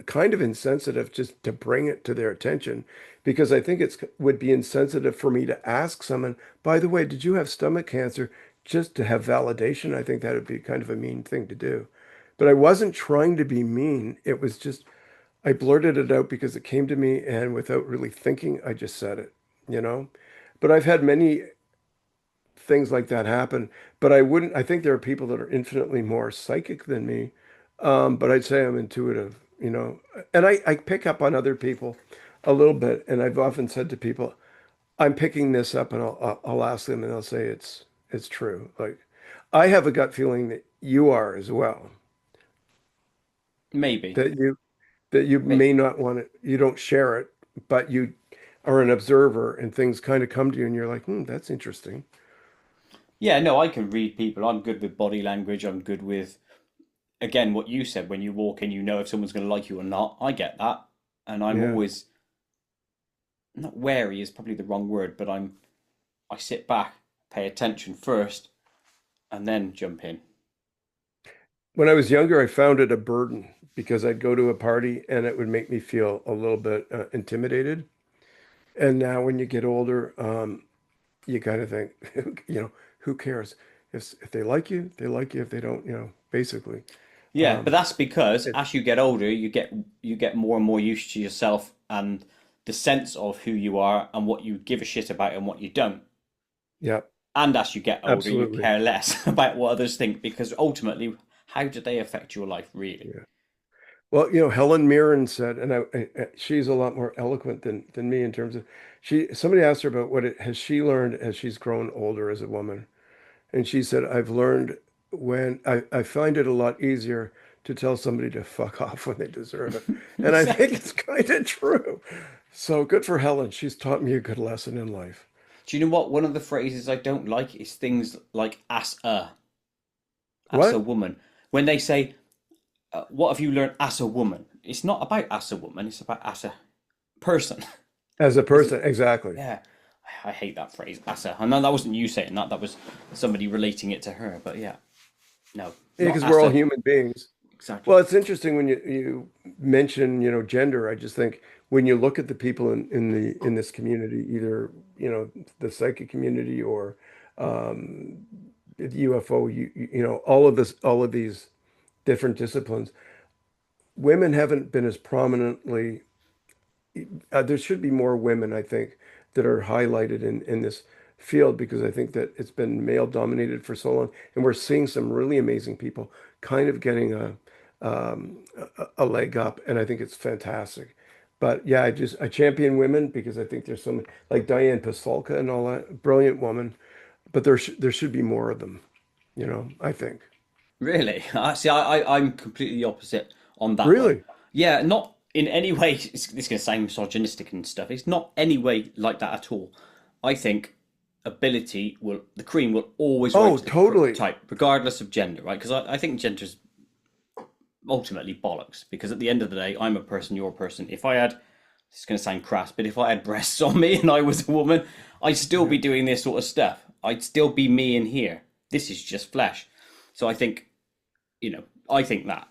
kind of insensitive just to bring it to their attention because I think it would be insensitive for me to ask someone, by the way, did you have stomach cancer? Just to have validation. I think that would be kind of a mean thing to do. But I wasn't trying to be mean. It was just, I blurted it out because it came to me and without really thinking, I just said it, you know? But I've had many things like that happen. But I think there are people that are infinitely more psychic than me. But I'd say I'm intuitive. And I pick up on other people a little bit. And I've often said to people, I'm picking this up and I'll ask them and they'll say it's true. Like I have a gut feeling that you are as well, Maybe. that you May- may not want it, you don't share it, but you are an observer and things kind of come to you and you're like, that's interesting. Yeah, no, I can read people. I'm good with body language. I'm good with, again, what you said. When you walk in, you know if someone's going to like you or not. I get that. And I'm Yeah. always, not wary is probably the wrong word, but I sit back, pay attention first, and then jump in. When I was younger, I found it a burden because I'd go to a party and it would make me feel a little bit intimidated. And now when you get older, you kind of think, who cares? If they like you, they like you. If they don't, basically. Yeah, but Um, that's because it, as you get older, you get more and more used to yourself and the sense of who you are and what you give a shit about and what you don't. yeah, And as you get older, you absolutely. care less about what others think because ultimately, how do they affect your life really? Yeah. Well, Helen Mirren said, and she's a lot more eloquent than me in terms of somebody asked her about what it has she learned as she's grown older as a woman. And she said, I've learned when I find it a lot easier to tell somebody to fuck off when they deserve it. And I think Exactly. it's kind of true. So good for Helen. She's taught me a good lesson in life. Do you know what? One of the phrases I don't like is things like as a What? woman. When they say, what have you learned as a woman? It's not about as a woman, it's about as a person. As a Isn't person, exactly. Yeah. I hate that phrase, as a. I know that wasn't you saying that, that was somebody relating it to her, but yeah. No, not Because we're as all a. human beings. Well, Exactly. it's interesting when you mention, gender. I just think when you look at the people in this community, either, the psychic community or the UFO, all of these different disciplines, women haven't been as prominently there should be more women, I think, that are highlighted in this field because I think that it's been male dominated for so long, and we're seeing some really amazing people kind of getting a leg up, and I think it's fantastic. But yeah, I champion women because I think there's so many like Diane Pasulka and all that, brilliant woman, but there should be more of them, I think. Really? See, I'm completely the opposite on that one. Really? Yeah, not in any way, it's going to sound misogynistic and stuff. It's not any way like that at all. I think the cream will always rise Oh, to the totally. type, regardless of gender, right? Because I think gender's ultimately bollocks. Because at the end of the day, I'm a person, you're a person. If I had, this is going to sound crass, but if I had breasts on me and I was a woman, I'd still Yeah. be doing this sort of stuff. I'd still be me in here. This is just flesh. So I think that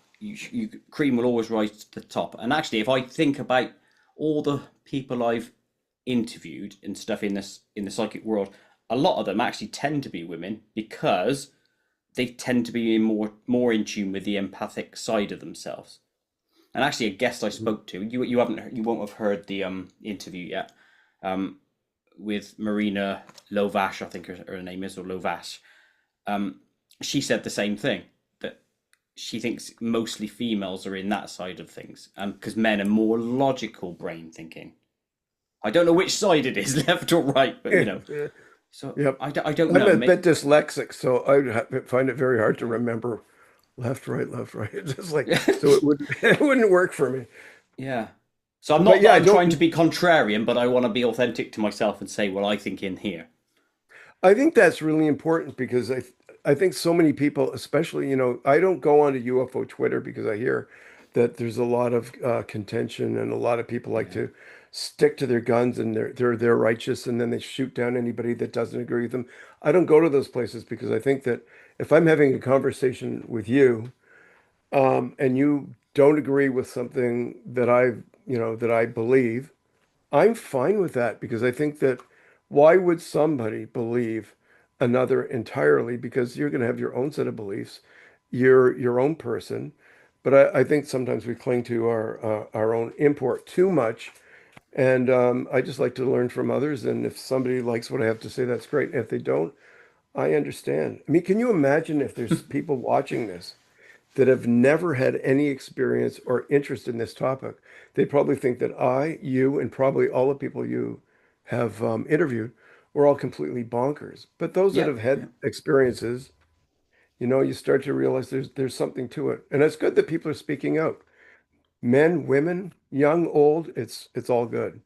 cream will always rise to the top. And actually, if I think about all the people I've interviewed and stuff in the psychic world, a lot of them actually tend to be women because they tend to be more in tune with the empathic side of themselves. And actually, a guest I spoke to, you won't have heard the interview yet, um, with Marina Lovash, I think her name is, or Lovash. Um, she said the same thing, that she thinks mostly females are in that side of things, and because men are more logical brain thinking. I don't know which side it is, left or right, but so Yep. I don't I'm know. a bit dyslexic, so find it very hard to remember left, right. It's just like so it would it wouldn't work for me. Yeah. So I'm But not that yeah, I I'm trying to don't be contrarian, but I want to be authentic to myself and say what I think in here. I think that's really important because I think so many people, especially, I don't go onto UFO Twitter because I hear that there's a lot of contention and a lot of people like Yeah. to stick to their guns and they're righteous and then they shoot down anybody that doesn't agree with them. I don't go to those places because I think that if I'm having a conversation with you and you don't agree with something that I believe, I'm fine with that because I think that why would somebody believe another entirely? Because you're going to have your own set of beliefs, you're your own person. But I think sometimes we cling to our own import too much. And I just like to learn from others. And if somebody likes what I have to say, that's great. And if they don't, I understand. I mean, can you imagine if there's people watching this that have never had any experience or interest in this topic? They probably think that you, and probably all the people you have interviewed were all completely bonkers. But those that Yeah. have Yeah. had experiences, you start to realize there's something to it. And it's good that people are speaking out. Men, women, young, old, it's all good.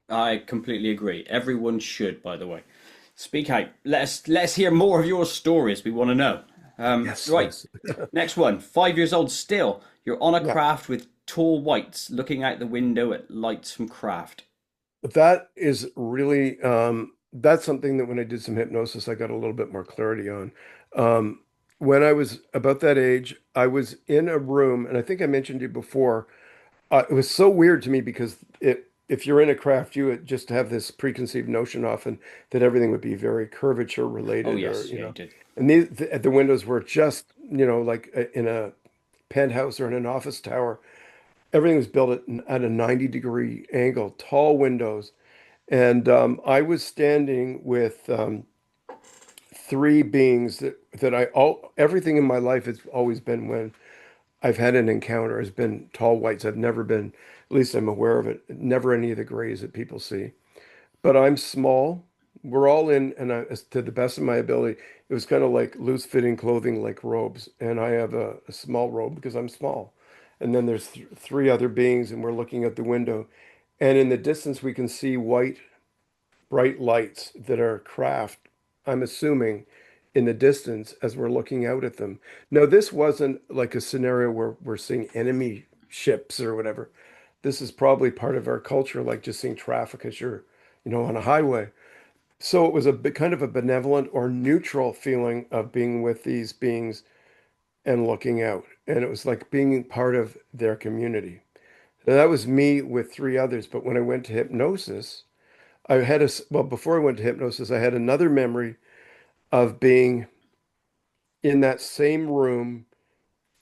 I completely agree. Everyone should, by the way. Speak out. Let's hear more of your stories. We want to know. Yes, Right. yes. Next one. 5 years old still. You're on a Yeah. craft with tall whites looking out the window at lights from craft. That is really that's something that when I did some hypnosis, I got a little bit more clarity on. Um, when I was about that age, I was in a room, and I think I mentioned it before. It was so weird to me because if you're in a craft, you would just have this preconceived notion often that everything would be very curvature Oh related, or yes, yeah, you did. and the windows were just like in a penthouse or in an office tower. Everything was built at a 90-degree angle, tall windows. And I was standing with three beings that I all everything in my life has always been when I've had an encounter has been tall whites. I've never been, at least I'm aware of it, never any of the grays that people see. But I'm small. We're all in, and to the best of my ability, it was kind of like loose-fitting clothing, like robes. And I have a small robe because I'm small. And then there's th three other beings, and we're looking at the window. And in the distance, we can see white, bright lights that are craft, I'm assuming, in the distance as we're looking out at them. Now, this wasn't like a scenario where we're seeing enemy ships or whatever. This is probably part of our culture, like just seeing traffic as you're, on a highway. So it was a bit kind of a benevolent or neutral feeling of being with these beings and looking out. And it was like being part of their community. Now, that was me with three others. But when I went to hypnosis, well, before I went to hypnosis, I had another memory of being in that same room,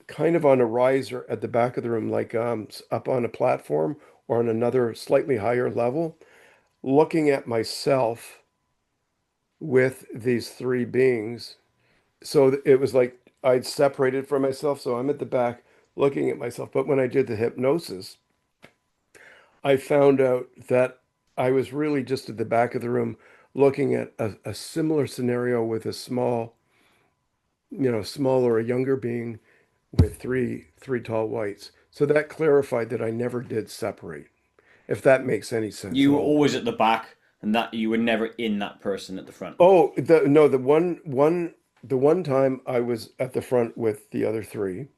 kind of on a riser at the back of the room, like up on a platform or on another slightly higher level, looking at myself with these three beings. So it was like I'd separated from myself. So I'm at the back looking at myself. But when I did the hypnosis, I found out that I was really just at the back of the room looking at a similar scenario with a small or a younger being with three tall whites. So that clarified that I never did separate, if that makes any sense You at were all. always at the back, and that you were never in that person at the front. Oh, no, the one time I was at the front with the other three,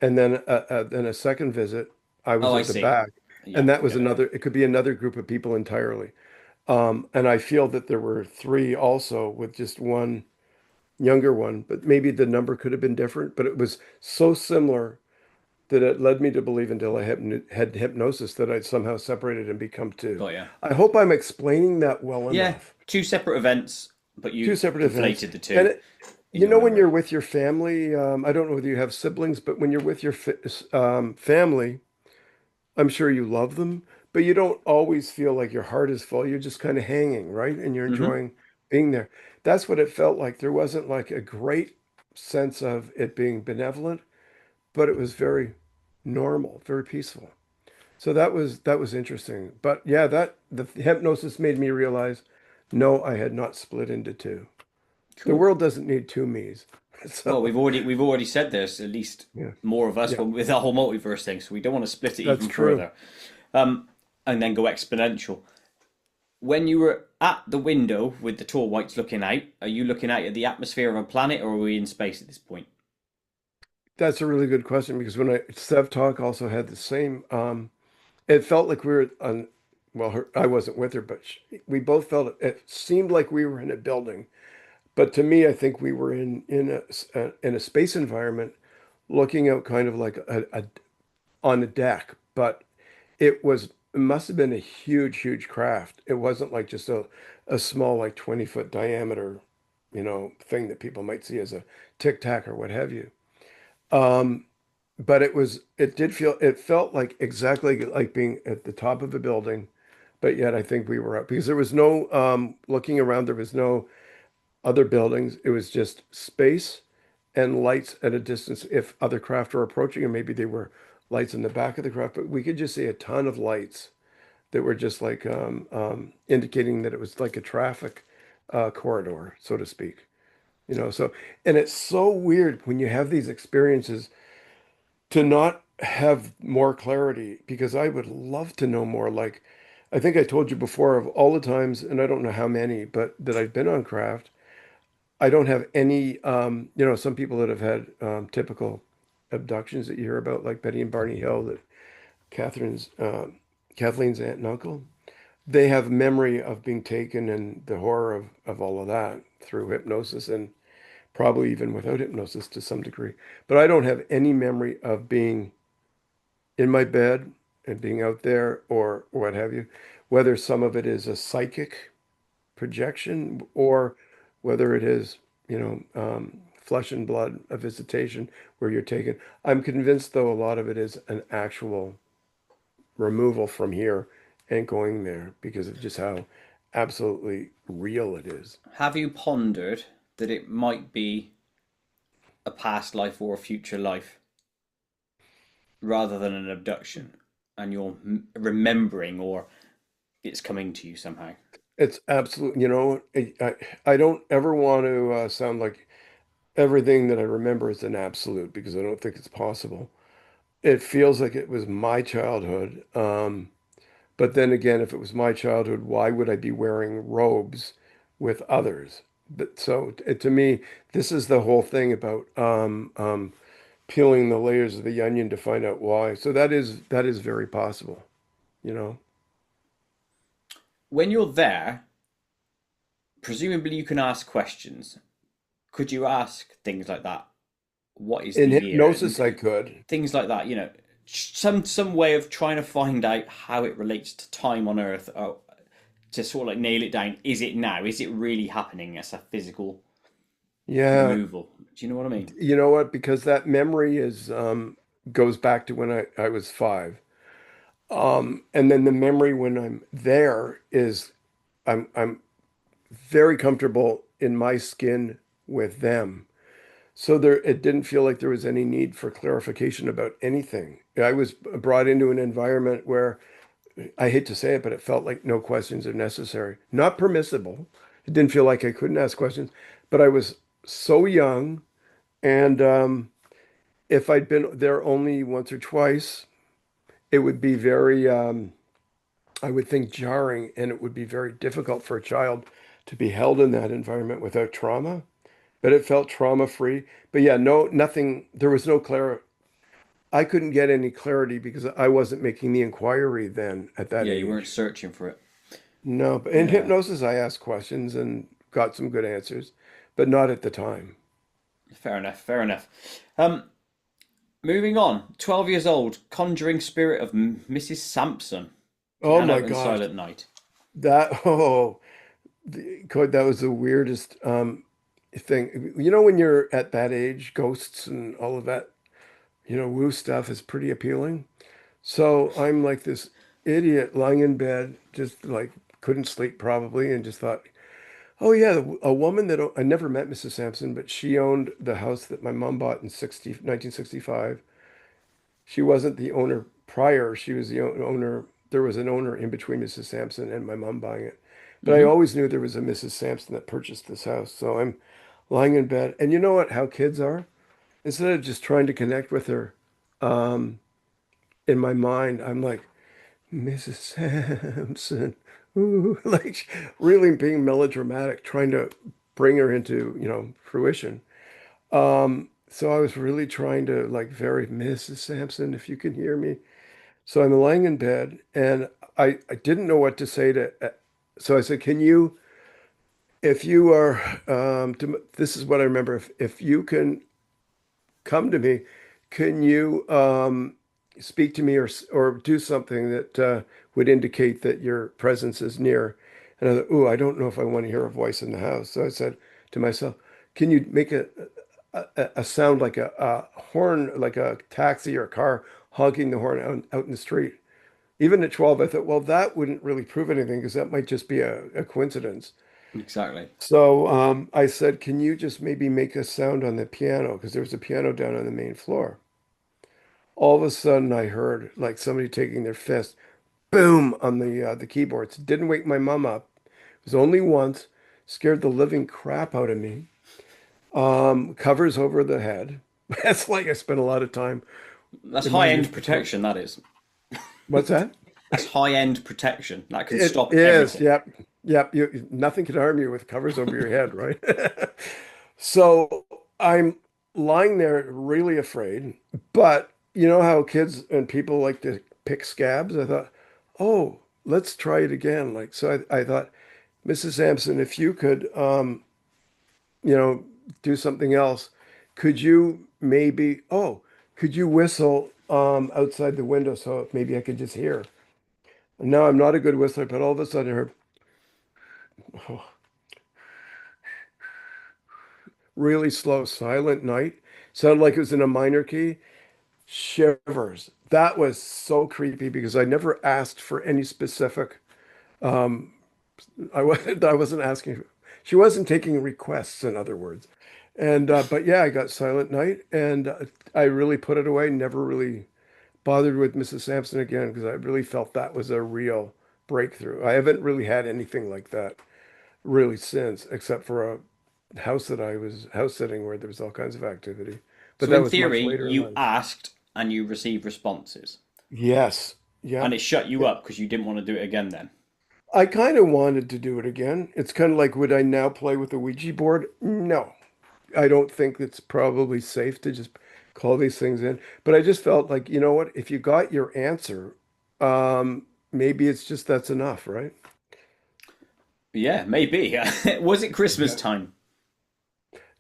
and then a second visit I Oh, was I at the see. back, Yeah, and that was get it. it could be another group of people entirely. And I feel that there were three also with just one younger one, but maybe the number could have been different, but it was so similar that it led me to believe until I had hypnosis that I'd somehow separated and become two. Got you. I hope I'm explaining that well Yeah, enough. two separate events, but Two you separate events. conflated the And two in your when memory. you're with your family, I don't know whether you have siblings, but when you're with your family, I'm sure you love them, but you don't always feel like your heart is full. You're just kind of hanging, right? And you're Hmm. enjoying being there. That's what it felt like. There wasn't like a great sense of it being benevolent, but it was very normal, very peaceful. So that was interesting. But yeah, that the hypnosis made me realize, no, I had not split into two. The Cool. world doesn't need two me's. Well, So we've already said there's at least yeah, more of us yeah, with the whole multiverse thing, so we don't want to split it that's even true. further. And then go exponential. When you were at the window with the tall whites looking out, are you looking out at the atmosphere of a planet, or are we in space at this point? That's a really good question because when Sev Talk also had the same, it felt like we were on, well, I wasn't with her, but we both felt it seemed like we were in a building. But to me, I think we were in a space environment looking out kind of like on a deck, but it must have been a huge craft. It wasn't like just a small, like 20-foot diameter, thing that people might see as a tic tac or what have you. Um, but it felt like exactly like being at the top of a building, but yet I think we were up because there was no, looking around, there was no other buildings. It was just space and lights at a distance if other craft were approaching, or maybe they were lights in the back of the craft, but we could just see a ton of lights that were just like indicating that it was like a traffic corridor, so to speak. So, and it's so weird when you have these experiences to not have more clarity because I would love to know more. Like, I think I told you before of all the times, and I don't know how many, but that I've been on craft. I don't have any, some people that have had typical abductions that you hear about, like Betty and Barney Hill, that Catherine's, Kathleen's aunt and uncle. They have memory of being taken and the horror of all of that through hypnosis and probably even without hypnosis to some degree. But I don't have any memory of being in my bed and being out there or what have you, whether some of it is a psychic projection or whether it is, flesh and blood, a visitation where you're taken. I'm convinced, though, a lot of it is an actual removal from here and going there because of just how absolutely real it is. Have you pondered that it might be a past life or a future life? rather than an abduction, and you're remembering or it's coming to you somehow. It's absolute, I don't ever want to sound like everything that I remember is an absolute because I don't think it's possible. It feels like it was my childhood. But then again, if it was my childhood, why would I be wearing robes with others? But so to me, this is the whole thing about peeling the layers of the onion to find out why. So that is very possible, you know. When you're there, presumably you can ask questions. Could you ask things like that? What is In the year? And hypnosis, I could. things like that, some way of trying to find out how it relates to time on Earth, or to sort of like nail it down. Is it now? Is it really happening as a physical Yeah, removal? Do you know what I mean? you know what? Because that memory is goes back to when I was 5. And then the memory when I'm there is I'm very comfortable in my skin with them. So there, it didn't feel like there was any need for clarification about anything. I was brought into an environment where I hate to say it, but it felt like no questions are necessary. Not permissible. It didn't feel like I couldn't ask questions, but I was so young, and if I'd been there only once or twice, it would be very, I would think, jarring, and it would be very difficult for a child to be held in that environment without trauma. But it felt trauma free. But yeah, no, nothing. There was no clear. I couldn't get any clarity because I wasn't making the inquiry then at that Yeah, you weren't age. searching for it. No, but in Yeah, hypnosis, I asked questions and got some good answers, but not at the time. fair enough. Fair enough. Um, Moving on. 12 years old, conjuring spirit of Mrs. Sampson, Oh piano my and gosh, silent night. that that was the weirdest thing. You know, when you're at that age, ghosts and all of that, woo stuff is pretty appealing. So I'm like this idiot lying in bed, just like couldn't sleep probably, and just thought, oh yeah, a woman that I never met Mrs. Sampson, but she owned the house that my mom bought in 1965. She wasn't the owner prior. She was the owner. There was an owner in between Mrs. Sampson and my mom buying it. But I Hmm. always knew there was a Mrs. Sampson that purchased this house. So I'm lying in bed. And you know what, how kids are? Instead of just trying to connect with her, um, in my mind, I'm like, Mrs. Sampson, ooh, like really being melodramatic, trying to bring her into, fruition. So I was really trying to like very Mrs. Sampson, if you can hear me. So I'm lying in bed and I didn't know what to say so I said, can you, if you are, this is what I remember, if you can come to me, can you speak to me or do something that would indicate that your presence is near? And I thought, ooh, I don't know if I want to hear a voice in the house. So I said to myself, can you make a sound like a horn, like a taxi or a car honking the horn out in the street? Even at 12, I thought, well, that wouldn't really prove anything because that might just be a coincidence. Exactly. So I said, can you just maybe make a sound on the piano? Because there was a piano down on the main floor. All of a sudden, I heard like somebody taking their fist, boom, on the keyboards. Didn't wake my mom up. It was only once. Scared the living crap out of me. Covers over the head. That's like I spent a lot of time That's in my high end youth. protection, that is. What's that? That's high end protection. That can It stop is. everything. Yep. Yep. Nothing can harm you with covers over your head, right? So I'm lying there really afraid, but you know how kids and people like to pick scabs? I thought, oh, let's try it again. Like, so I thought, Mrs. Sampson, if you could, you know, do something else, could you maybe, oh, could you whistle outside the window so maybe I could just hear? And now I'm not a good whistler, but all of a sudden I heard, oh, really slow, silent night. Sounded like it was in a minor key. Shivers. That was so creepy because I never asked for any specific. Um, I wasn't asking. She wasn't taking requests, in other words. And but yeah, I got Silent Night, and I really put it away. Never really bothered with Mrs. Sampson again because I really felt that was a real breakthrough. I haven't really had anything like that really since, except for a house that I was house sitting where there was all kinds of activity. But So that in was much theory, later in you life. asked and you received responses, Yes. and Yep. it shut you It- up because you didn't want to do it again. Then I kind of wanted to do it again. It's kind of like, would I now play with a Ouija board? No. I don't think it's probably safe to just call these things in. But I just felt like, you know what? If you got your answer, maybe it's just that's enough, right? yeah, maybe. Was it Christmas Yeah. time?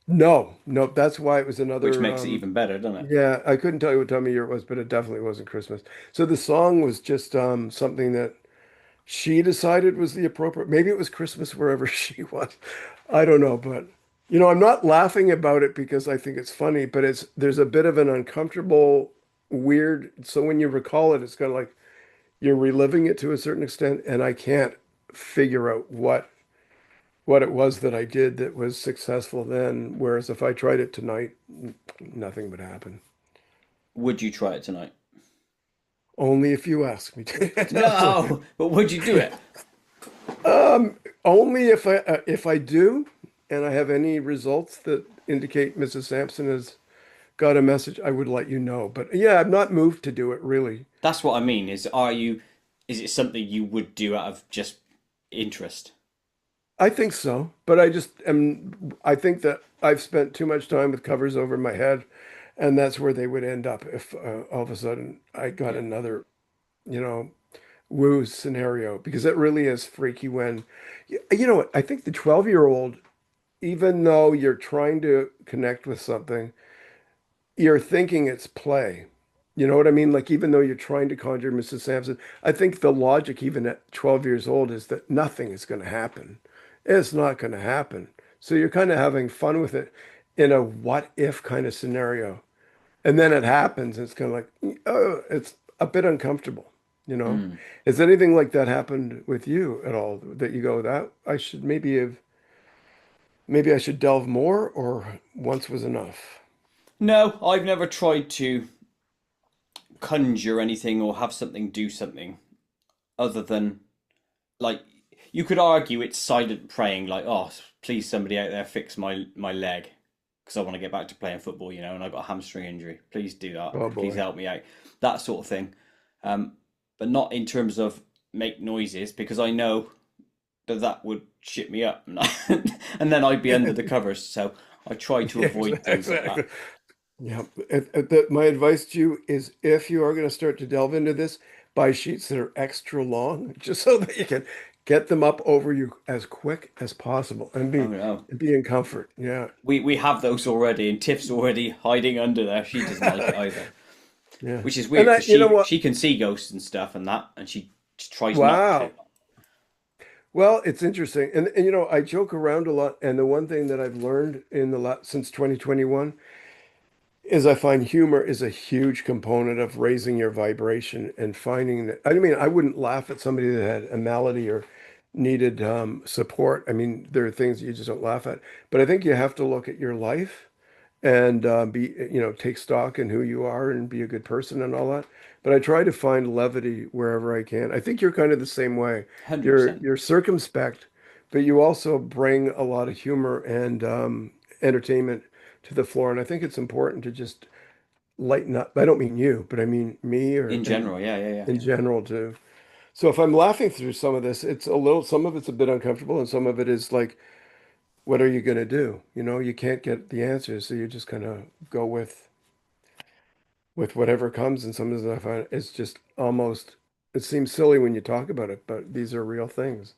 No, no, that's why it was Which another. makes it even better, doesn't it? Yeah, I couldn't tell you what time of year it was, but it definitely wasn't Christmas. So the song was just something that she decided was the appropriate. Maybe it was Christmas wherever she was. I don't know, but I'm not laughing about it because I think it's funny, but there's a bit of an uncomfortable, weird. So when you recall it, it's kind of like you're reliving it to a certain extent, and I can't figure out what it was that I did that was successful then. Whereas if I tried it tonight, nothing would happen. Would you try it tonight? Only if you ask me to. Absolutely. No, but would you do it? Only if I do, and I have any results that indicate Mrs. Sampson has got a message, I would let you know. But yeah, I'm not moved to do it really. That's what I mean. Is it something you would do out of just interest? I think so, but I just am. I think that I've spent too much time with covers over my head, and that's where they would end up if all of a sudden I got Yeah. another, you know, woo scenario because it really is freaky when, you know what? I think the 12-year-old, even though you're trying to connect with something, you're thinking it's play. You know what I mean? Like, even though you're trying to conjure Mrs. Sampson, I think the logic, even at 12 years old, is that nothing is going to happen. It's not going to happen. So you're kind of having fun with it in a what if kind of scenario. And then it happens. It's kind of like, oh, it's a bit uncomfortable, you know? Mm. Has anything like that happened with you at all that you go, that I should maybe I should delve more or once was enough? No, I've never tried to conjure anything or have something do something other than like you could argue it's silent praying, like, oh, please somebody out there fix my leg because I want to get back to playing football, and I've got a hamstring injury. Please do that. Oh Please boy. help me out. That sort of thing. Um, but not in terms of make noises because I know that would shit me up and then I'd be under the covers. So I try to Yeah, avoid things like that. exactly. Yeah. My advice to you is if you are going to start to delve into this, buy sheets that are extra long, just so that you can get them up over you as quick as possible and Oh no. be in comfort. Yeah. We have those already, and Tiff's already hiding under there. She doesn't like it either, Yeah. which is And weird because you know she what? she can see ghosts and stuff and that, and she tries not to. Wow. Well, it's interesting. And I joke around a lot. And the one thing that I've learned in the since 2021 is I find humor is a huge component of raising your vibration and finding that. I mean, I wouldn't laugh at somebody that had a malady or needed support. I mean, there are things you just don't laugh at. But I think you have to look at your life and take stock in who you are and be a good person and all that. But I try to find levity wherever I can. I think you're kind of the same way. You're 100%. you're circumspect, but you also bring a lot of humor and entertainment to the floor. And I think it's important to just lighten up. I don't mean you, but I mean me or In and general, yeah, yeah, yeah. in general too. So if I'm laughing through some of this, some of it's a bit uncomfortable, and some of it is like, what are you going to do? You can't get the answers, so you just kind of go with whatever comes. And some of the stuff it's just almost, it seems silly when you talk about it, but these are real things.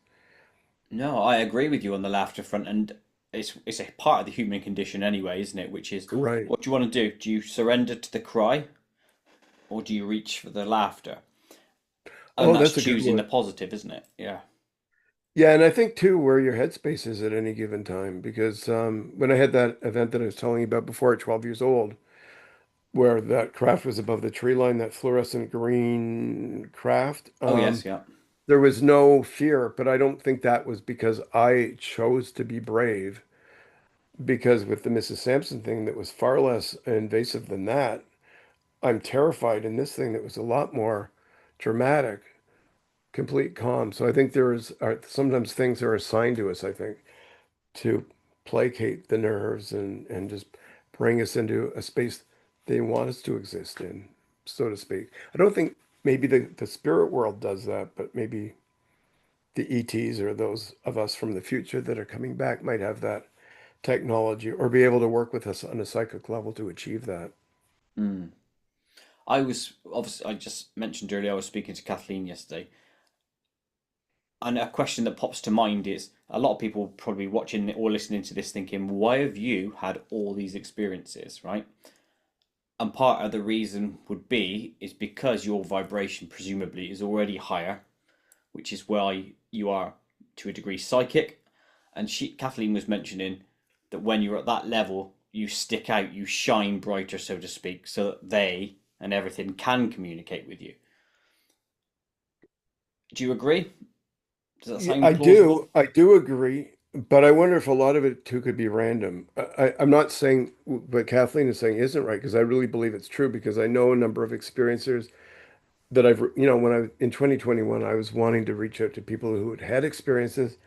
No, I agree with you on the laughter front, and it's a part of the human condition anyway, isn't it? Which is, Right. what do you want to do? Do you surrender to the cry, or do you reach for the laughter? And Oh, that's that's a good choosing the one. positive, isn't it? Yeah. Yeah, and I think too where your headspace is at any given time, because when I had that event that I was telling you about before at 12 years old, where that craft was above the tree line, that fluorescent green craft, Oh yes, yeah. there was no fear, but I don't think that was because I chose to be brave, because with the Mrs. Sampson thing that was far less invasive than that, I'm terrified in this thing that was a lot more dramatic, complete calm. So I think are sometimes things are assigned to us, I think, to placate the nerves and just bring us into a space they want us to exist in, so to speak. I don't think maybe the spirit world does that, but maybe the ETs or those of us from the future that are coming back might have that technology or be able to work with us on a psychic level to achieve that. Mm. I was obviously, I just mentioned earlier, I was speaking to Kathleen yesterday, and a question that pops to mind is a lot of people probably watching or listening to this thinking, why have you had all these experiences, right? And part of the reason would be is because your vibration presumably is already higher, which is why you are to a degree psychic. And Kathleen was mentioning that when you're at that level, you stick out, you shine brighter, so to speak, so that they and everything can communicate with you. Do you agree? Does that Yeah, sound plausible? I do agree, but I wonder if a lot of it too could be random. I'm not saying what Kathleen is saying isn't right because I really believe it's true because I know a number of experiencers that when in 2021, I was wanting to reach out to people who had had experiences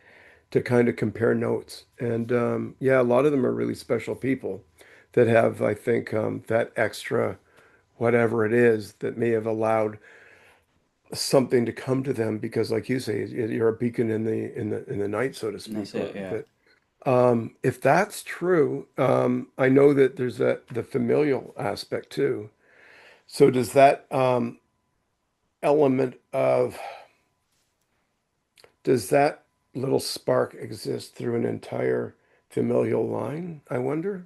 to kind of compare notes. And yeah, a lot of them are really special people that have, I think, that extra whatever it is that may have allowed something to come to them because, like you say, you're a beacon in the night, so to That's speak. it, yeah. That if that's true, I know that there's the familial aspect too. So does that element of does that little spark exist through an entire familial line, I wonder?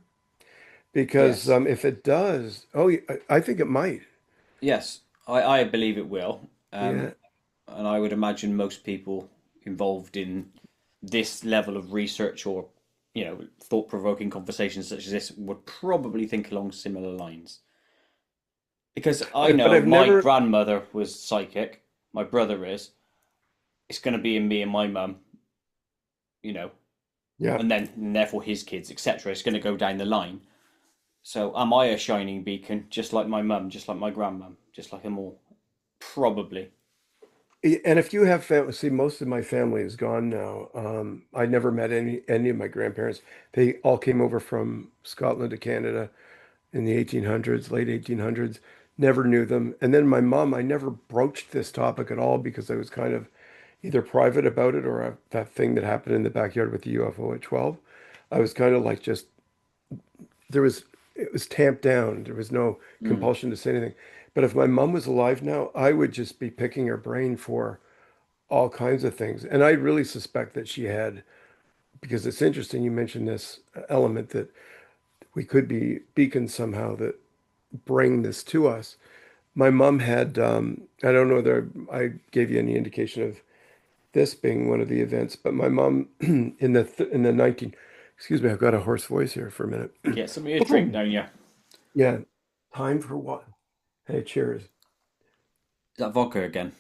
Because Yes. if it does, oh, I think it might. Yes, I believe it will. Yeah. And I would imagine most people involved in this level of research or, thought-provoking conversations such as this would probably think along similar lines. Because I But know I've my never, grandmother was psychic, my brother is. It's going to be in me and my mum, you know, yeah. and therefore his kids, etc. It's going to go down the line. So am I a shining beacon, just like my mum, just like my grandmum, just like them all? Probably. And if you have family, see, most of my family is gone now. I never met any of my grandparents. They all came over from Scotland to Canada in the 1800s, late 1800s. Never knew them. And then my mom, I never broached this topic at all because I was kind of either private about it or that thing that happened in the backyard with the UFO at 12. I was kind of like just there was it was tamped down. There was no Mm. compulsion to say anything. But if my mom was alive now, I would just be picking her brain for all kinds of things. And I really suspect that she had, because it's interesting you mentioned this element that we could be beacons somehow that bring this to us. My mom had, I don't know whether I gave you any indication of this being one of the events, but my mom in the 19, excuse me, I've got a hoarse voice here for a minute. Get somebody a drink, don't you? Is Yeah, time for what? Hey, cheers. that vodka again?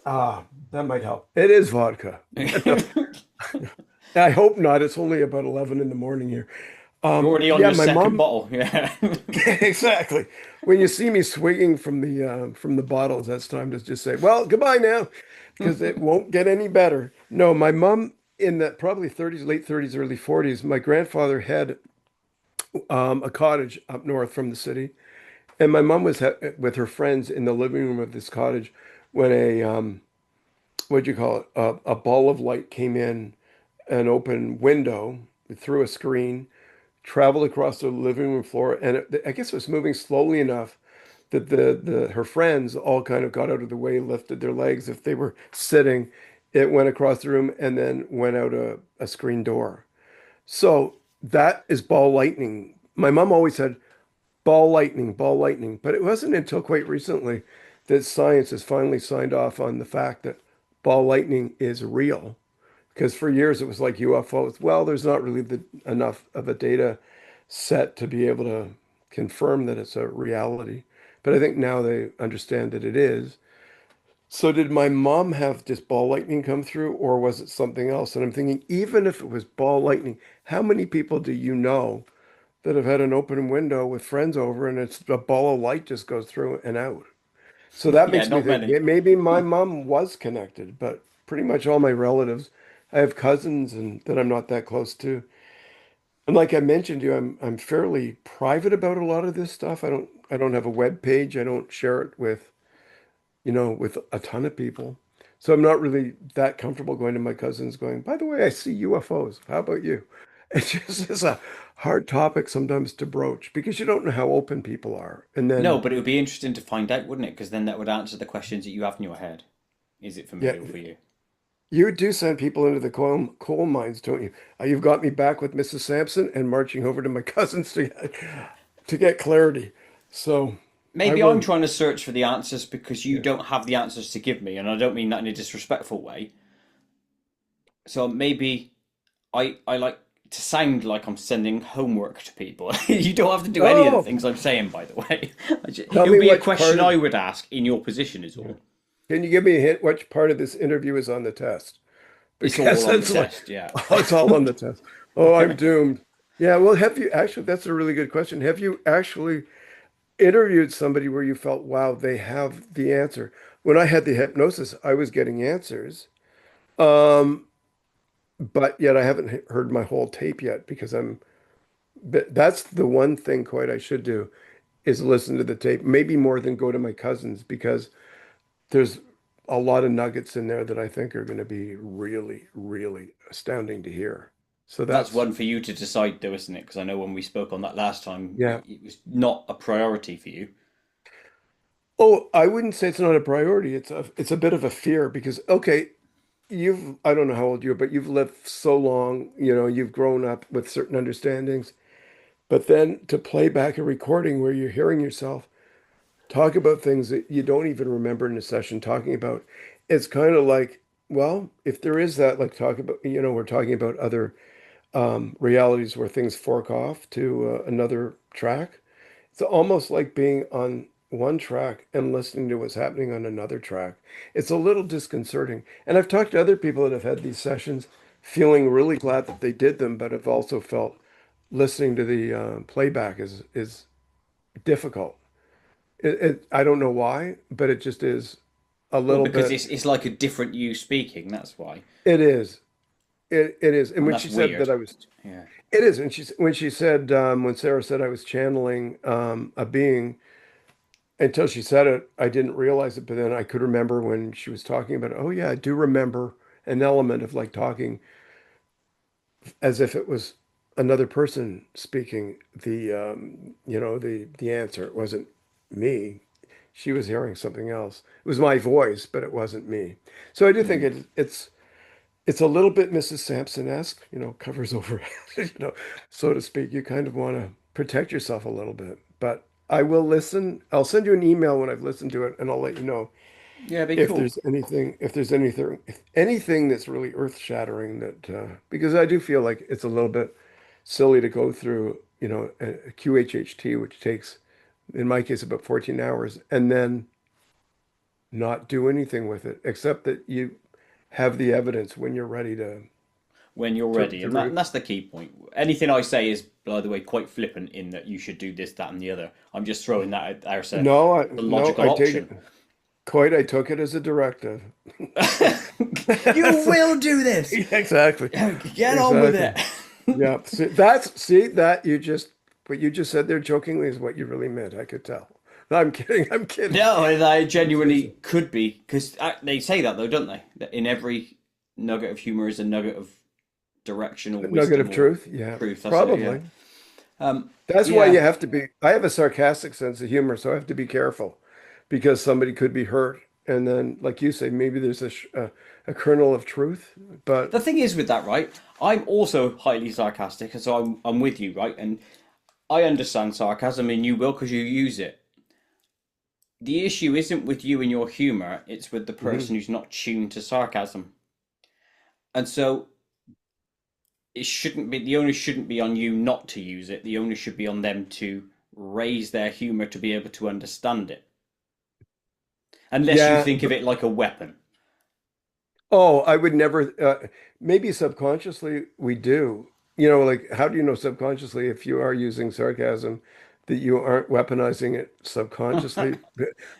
Ah, that might help. It is vodka. You're I hope not. It's only about 11 in the morning here. already on Yeah, your my second mom, bottle. Yeah. exactly. When you see me swinging from the bottles, that's time to just say, "Well, goodbye now," because it won't get any better. No, my mom in the probably 30s, late 30s, early 40s, my grandfather had a cottage up north from the city, and my mom was with her friends in the living room of this cottage when a what'd you call it? A ball of light came in an open window through a screen, traveled across the living room floor, and I guess it was moving slowly enough that the her friends all kind of got out of the way, lifted their legs if they were sitting. It went across the room and then went out a screen door. So that is ball lightning. My mom always said ball lightning, but it wasn't until quite recently that science has finally signed off on the fact that ball lightning is real. Because for years it was like UFOs. Well, there's not really enough of a data set to be able to confirm that it's a reality. But I think now they understand that it is. So did my mom have just ball lightning come through, or was it something else? And I'm thinking, even if it was ball lightning, how many people do you know that have had an open window with friends over and it's a ball of light just goes through and out. So that Yeah, makes me not think many. maybe my mom was connected, but pretty much all my relatives, I have cousins and that I'm not that close to. And like I mentioned to you, I'm fairly private about a lot of this stuff. I don't have a web page. I don't share it with, with a ton of people. So I'm not really that comfortable going to my cousins going, by the way, I see UFOs. How about you? It just is a hard topic sometimes to broach because you don't know how open people are. And No, then, but it would be interesting to find out, wouldn't it? Because then that would answer the questions that you have in your head. Is it yeah, familiar for you? you do send people into the coal mines, don't you? You've got me back with Mrs. Sampson and marching over to my cousins to get clarity. So I Maybe I'm will, trying to search for the answers because you yeah. don't have the answers to give me, and I don't mean that in a disrespectful way. So maybe I like to sound like I'm sending homework to people. You don't have to do any of the Oh, things I'm saying, by the way. tell It would me be a which question part I of, would ask in your position, is yeah. all. Can you give me a hint which part of this interview is on the test? It's all Because on the it's like, test, yeah. oh, it's all on the test. Oh, I'm doomed. Yeah, well, have you actually, that's a really good question. Have you actually interviewed somebody where you felt, wow, they have the answer? When I had the hypnosis, I was getting answers. Um, but yet I haven't heard my whole tape yet because but that's the one thing quite I should do is listen to the tape, maybe more than go to my cousins because there's a lot of nuggets in there that I think are going to be really, really astounding to hear. So That's that's, one for you to decide, though, isn't it? Because I know when we spoke on that last time, yeah. it was not a priority for you. Oh, I wouldn't say it's not a priority. It's a bit of a fear because okay, I don't know how old you are, but you've lived so long, you've grown up with certain understandings. But then to play back a recording where you're hearing yourself talk about things that you don't even remember in a session talking about, it's kind of like, well, if there is that, like talk about, we're talking about other realities where things fork off to another track. It's almost like being on one track and listening to what's happening on another track. It's a little disconcerting. And I've talked to other people that have had these sessions feeling really glad that they did them, but have also felt listening to the playback is difficult. I don't know why, but it just is a Well, little because bit. it's like a different you speaking, that's why. It is. It is. And And when that's she said that weird. I was, Yeah. it is. And when she said, when Sarah said I was channeling a being, until she said it, I didn't realize it, but then I could remember when she was talking about it. Oh yeah, I do remember an element of like talking as if it was another person speaking the answer. It wasn't me. She was hearing something else. It was my voice, but it wasn't me. So I do think Mm. it's a little bit Mrs. Sampson-esque, covers over, so to speak. You kind of want to protect yourself a little bit. But I will listen. I'll send you an email when I've listened to it, and I'll let you know Yeah, be if cool. there's anything that's really earth-shattering that because I do feel like it's a little bit silly to go through, a QHHT, which takes, in my case, about 14 hours, and then not do anything with it, except that you have the evidence when you're ready to When you're to, ready. to And, that, re and that's the key point. Anything I say is, by the way, quite flippant in that you should do this, that, and the other. I'm just throwing that out there as no, a no, logical I take it. option. Coit, I took it as a directive. You So, will do this! exactly. Get on with Exactly. it! Yeah. See that what you just said there jokingly is what you really meant. I could tell. No, I'm kidding. I'm kidding. No, I Seriously. genuinely could be, because they say that though, don't they? That in every nugget of humor is a nugget of direction or Nugget wisdom of or truth. Yeah, truth. That's it, yeah. probably. Um, That's why you yeah, have to be. I have a sarcastic sense of humor, so I have to be careful because somebody could be hurt. And then, like you say, maybe there's a kernel of truth. But the thing is with that, right? I'm also highly sarcastic, and so I'm with you, right? And I understand sarcasm, and you will because you use it. The issue isn't with you and your humor; it's with the mhm. person who's not tuned to sarcasm. And so it shouldn't be the onus shouldn't be on you not to use it. The onus should be on them to raise their humor to be able to understand it. Unless you Yeah. think of it like a weapon. Oh, I would never. Maybe subconsciously we do. like how do you know subconsciously if you are using sarcasm that you aren't weaponizing it subconsciously?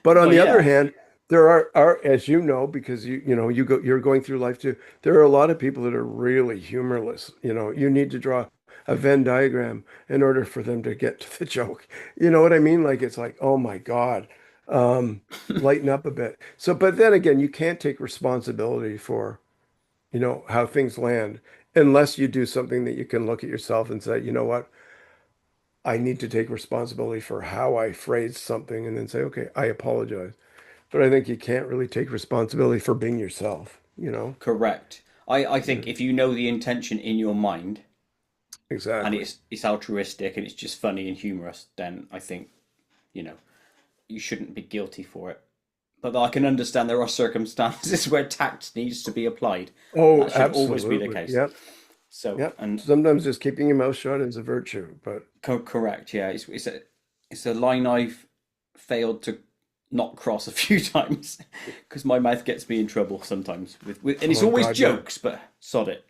But on Well, the other yeah. hand, there are as you know, because you're going through life too, there are a lot of people that are really humorless. You need to draw a Venn diagram in order for them to get to the joke. You know what I mean? Like it's like, oh my God, um, lighten up a bit. So, but then again, you can't take responsibility for how things land, unless you do something that you can look at yourself and say, you know what, I need to take responsibility for how I phrased something and then say, okay, I apologize. But I think you can't really take responsibility for being yourself. Correct. I Yeah, think if you know the intention in your mind and exactly. it's altruistic and it's just funny and humorous, then I think, you know, you shouldn't be guilty for it. But I can understand there are circumstances where tact needs to be applied, and Oh, that should always be the absolutely. case. Yep. So, Yep. and Sometimes just keeping your mouth shut is a virtue, but correct, yeah, it's a line I've failed to not cross a few times because my mouth gets me in trouble sometimes and it's oh always God, yeah. jokes, but sod it.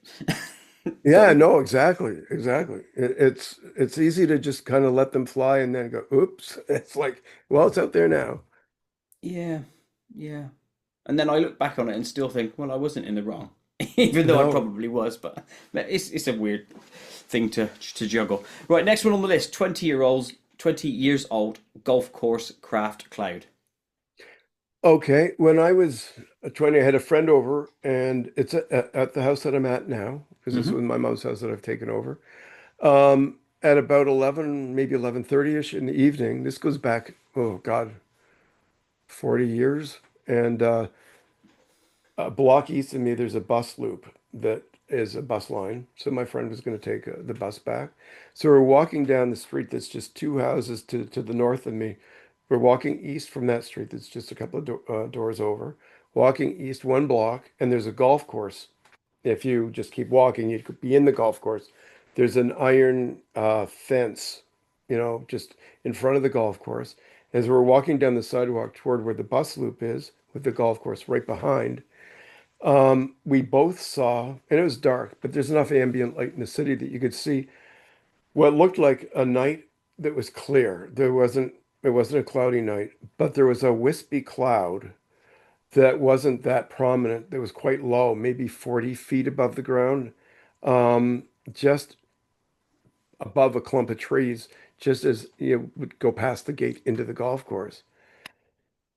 Yeah, But no, exactly. Exactly. It's easy to just kind of let them fly and then go, oops. It's like, well, it's out there now. yeah, yeah. And then I look back on it and still think, well, I wasn't in the wrong, even though I No. probably was. But it's a weird thing to juggle. Right, next one on the list: 20 years old, golf course craft cloud. Okay, when I was 20, I had a friend over, and it's at the house that I'm at now, because this was Hmm. my mom's house that I've taken over. At about 11, maybe 11:30ish in the evening, this goes back, oh God, 40 years. And a block east of me, there's a bus loop that is a bus line. So my friend was going to take the bus back. So we're walking down the street that's just two houses to the north of me. We're walking east from that street that's just a couple of doors over. Walking east one block, and there's a golf course. If you just keep walking, you could be in the golf course. There's an iron fence, just in front of the golf course. As we're walking down the sidewalk toward where the bus loop is, with the golf course right behind, we both saw, and it was dark, but there's enough ambient light in the city that you could see what looked like a night that was clear. It wasn't a cloudy night, but there was a wispy cloud that wasn't that prominent, that was quite low, maybe 40 feet above the ground, just above a clump of trees, just as you would go past the gate into the golf course.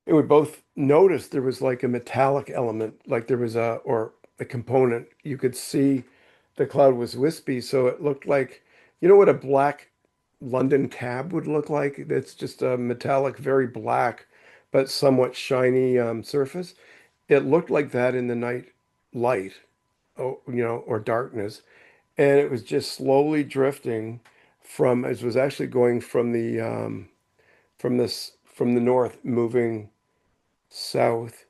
And we both noticed there was like a metallic element, like there was or a component. You could see the cloud was wispy, so it looked like, you know what a black London cab would look like? It's just a metallic, very black, but somewhat shiny surface. It looked like that in the night light, or darkness. And it was just slowly drifting it was actually going from the north, moving south.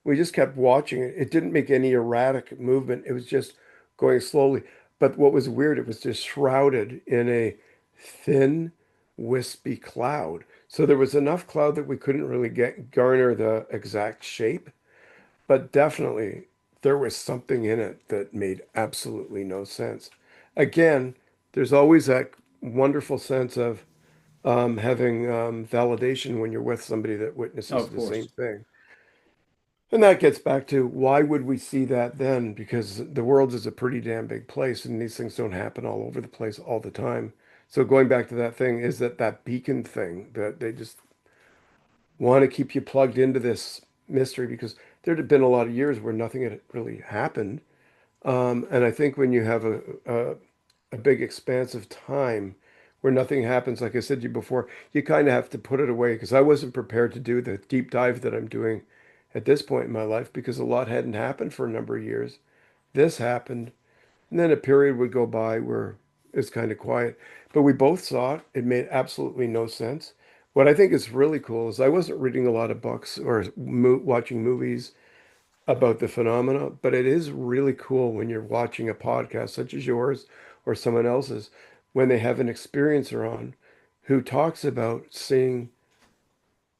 We just kept watching it. It didn't make any erratic movement. It was just going slowly. But what was weird, it was just shrouded in a thin, wispy cloud. So there was enough cloud that we couldn't really garner the exact shape, but definitely there was something in it that made absolutely no sense. Again, there's always that wonderful sense of having validation when you're with somebody that Oh, witnesses of the same course. thing. And that gets back to why would we see that then? Because the world is a pretty damn big place and these things don't happen all over the place all the time. So going back to that thing, is that beacon thing that they just want to keep you plugged into this mystery, because there had been a lot of years where nothing had really happened. And I think when you have a big expanse of time where nothing happens, like I said to you before, you kind of have to put it away, because I wasn't prepared to do the deep dive that I'm doing at this point in my life, because a lot hadn't happened for a number of years. This happened, and then a period would go by where it's kind of quiet. But we both saw it. It made absolutely no sense. What I think is really cool is I wasn't reading a lot of books or watching movies about the phenomena, but it is really cool when you're watching a podcast such as yours or someone else's, when they have an experiencer on who talks about seeing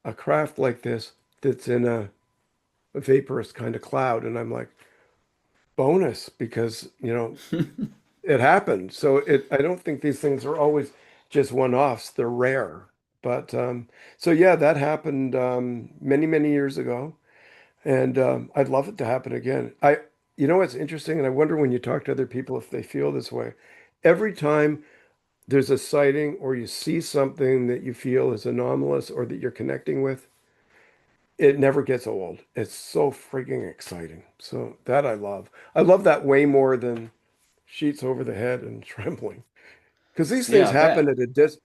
a craft like this that's in a vaporous kind of cloud. And I'm like, bonus, because, it happened. So I don't think these things are always just one-offs. They're rare. But so yeah, that happened many, many years ago. And I'd love it to happen again. You know what's interesting, and I wonder when you talk to other people if they feel this way. Every time there's a sighting or you see something that you feel is anomalous or that you're connecting with, it never gets old. It's so freaking exciting. So that I love. I love that way more than sheets over the head and trembling. Because these Yeah, things I happen bet. at a dis.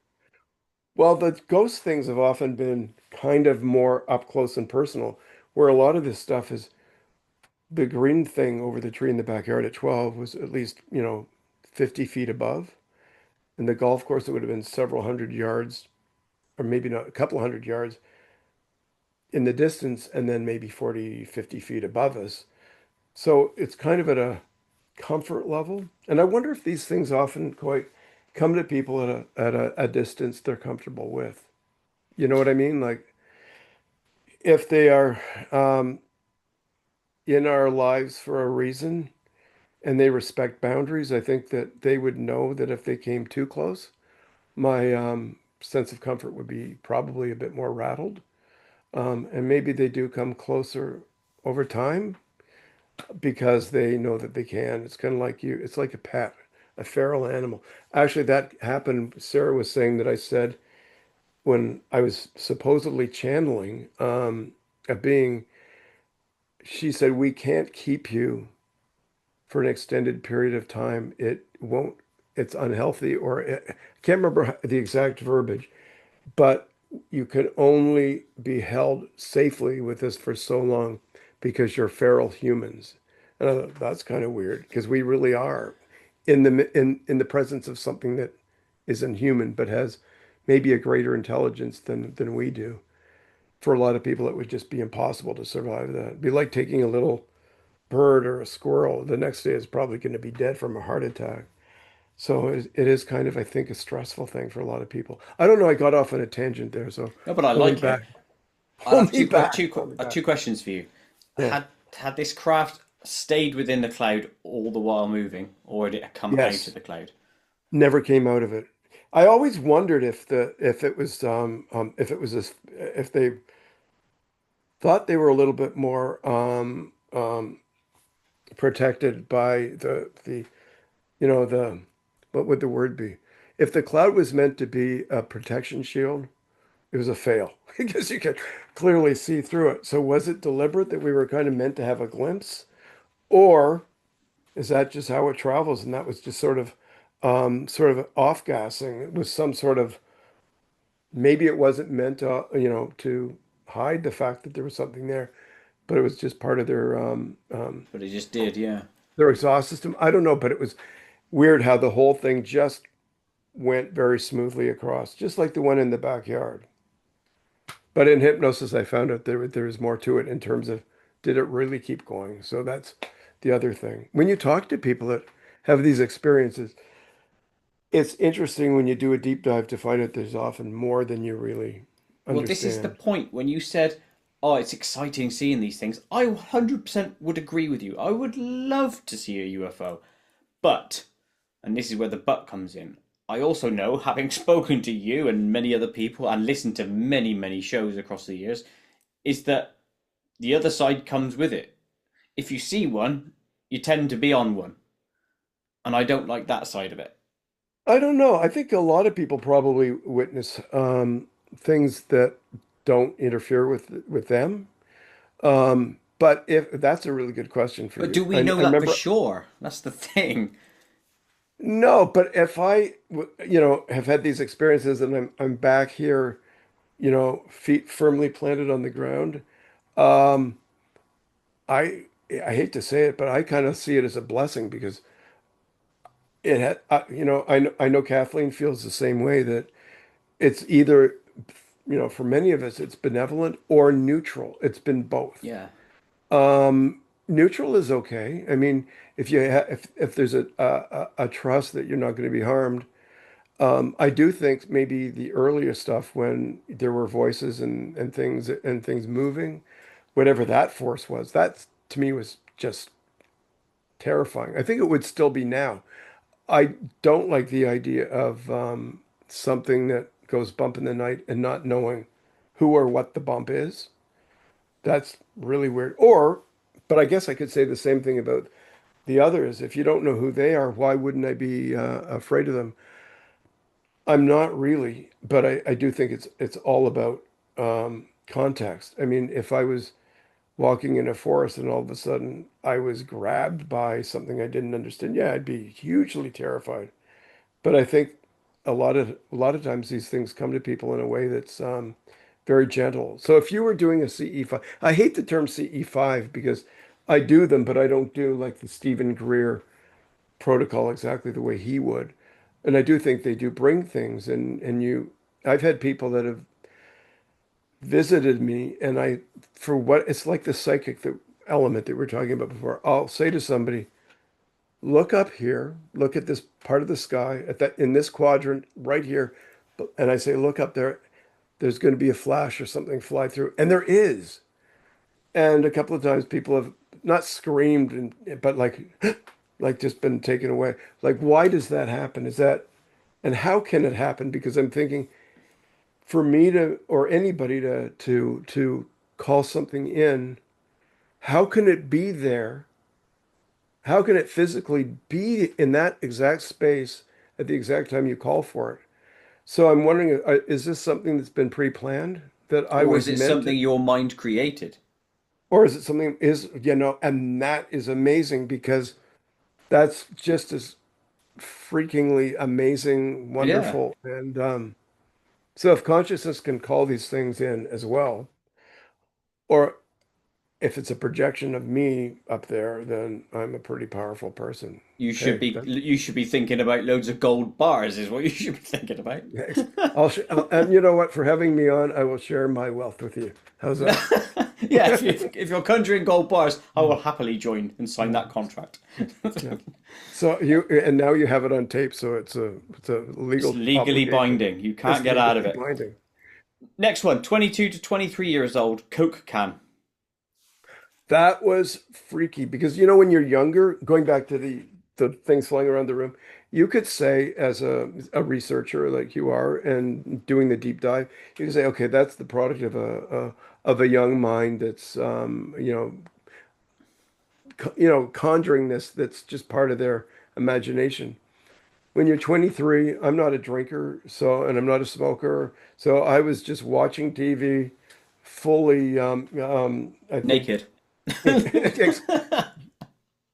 Well, the ghost things have often been kind of more up close and personal, where a lot of this stuff is the green thing over the tree in the backyard at 12 was at least, 50 feet above. And the golf course, it would have been several hundred yards, or maybe not a couple hundred yards in the distance, and then maybe 40, 50 feet above us. So it's kind of at a comfort level. And I wonder if these things often quite come to people at a distance they're comfortable with. You know what I mean? Like if they are um, in our lives for a reason and they respect boundaries, I think that they would know that if they came too close, my sense of comfort would be probably a bit more rattled. And maybe they do come closer over time because they know that they can. It's kind of like you, it's like a pet, a feral animal. Actually, that happened. Sarah was saying that I said when I was supposedly channeling a being, she said, we can't keep you for an extended period of time. It won't, it's unhealthy, I can't remember the exact verbiage, but you can only be held safely with this for so long because you're feral humans. And I thought, that's kind of weird because we really are in the presence of something that isn't human but has maybe a greater intelligence than we do. For a lot of people, it would just be impossible to survive that. It'd be like taking a little bird or a squirrel. The next day is probably going to be dead from a heart attack. So it is kind of, I think, a stressful thing for a lot of people. I don't know. I got off on a tangent there, so No, but I pull me like back. it. I Pull have me back. Pull me back. two questions for you. Yeah. Had this craft stayed within the cloud all the while moving, or had it come out of Yes. the cloud? Never came out of it. I always wondered if it was this if they thought they were a little bit more protected by the the what would the word be? If the cloud was meant to be a protection shield, it was a fail because you could clearly see through it. So was it deliberate that we were kind of meant to have a glimpse, or is that just how it travels? And that was just sort of off gassing. It was some sort of maybe it wasn't meant to hide the fact that there was something there, but it was just part of But it just did, yeah. their exhaust system. I don't know, but it was weird how the whole thing just went very smoothly across, just like the one in the backyard. But in hypnosis, I found out there is more to it in terms of did it really keep going? So that's the other thing. When you talk to people that have these experiences, it's interesting when you do a deep dive to find out there's often more than you really Well, this is the understand. point when you said, "Oh, it's exciting seeing these things." I 100% would agree with you. I would love to see a UFO, but, and this is where the but comes in. I also know, having spoken to you and many other people and listened to many, many shows across the years, is that the other side comes with it. If you see one, you tend to be on one, and I don't like that side of it. I don't know. I think a lot of people probably witness things that don't interfere with them. But if that's a really good question for But do you, we I know that for remember. sure? That's the thing. No, but if have had these experiences and I'm back here, feet firmly planted on the ground, um, I I hate to say it, but I kind of see it as a blessing because it had, I know Kathleen feels the same way that it's either, for many of us, it's benevolent or neutral. It's been both. Yeah. Neutral is okay. I mean, if there's a trust that you're not going to be harmed. I do think maybe the earlier stuff when there were voices and things moving, whatever that force was, that to me was just terrifying. I think it would still be now. I don't like the idea of something that goes bump in the night and not knowing who or what the bump is. That's really weird. Or, but I guess I could say the same thing about the others. If you don't know who they are, why wouldn't I be afraid of them? I'm not really, but I do think it's all about context. I mean, if I was walking in a forest and all of a sudden I was grabbed by something I didn't understand, yeah, I'd be hugely terrified. But I think a lot of times these things come to people in a way that's very gentle. So if you were doing a CE5, I hate the term CE5 because I do them, but I don't do like the Stephen Greer protocol exactly the way he would. And I do think they do bring things and I've had people that have visited me and for what it's like the psychic element that we are talking about before. I'll say to somebody, look up here, look at this part of the sky at that in this quadrant right here. And I say, look up there, there's going to be a flash or something fly through. And there is. And a couple of times people have not screamed but like like just been taken away. Like, why does that happen? And how can it happen? Because I'm thinking for me to, or anybody to call something in, how can it be there? How can it physically be in that exact space at the exact time you call for it? So I'm wondering, is this something that's been pre-planned that I Or is was it meant to, something your mind created? or is it something and that is amazing because that's just as freakingly amazing, Yeah. wonderful. And so if consciousness can call these things in as well, or if it's a projection of me up there, then I'm a pretty powerful person. Hey, You should be thinking about loads of gold bars is what you should be thinking about. thanks. And you know what? For having me on, I will share my wealth with you. How's that? Yeah, if you're conjuring gold bars, I will happily join and sign that contract. Yeah. So and now you have it on tape, so it's a It's legal legally obligation. binding. You It's can't get out of legally it. binding. Next one, 22 to 23 years old, Coke can. That was freaky because when you're younger, going back to the things flying around the room, you could say as a researcher like you are and doing the deep dive, you could say, okay, that's the product of a young mind that's conjuring this that's just part of their imagination. When you're 23, I'm not a drinker, and I'm not a smoker, so I was just watching TV fully. I think Naked.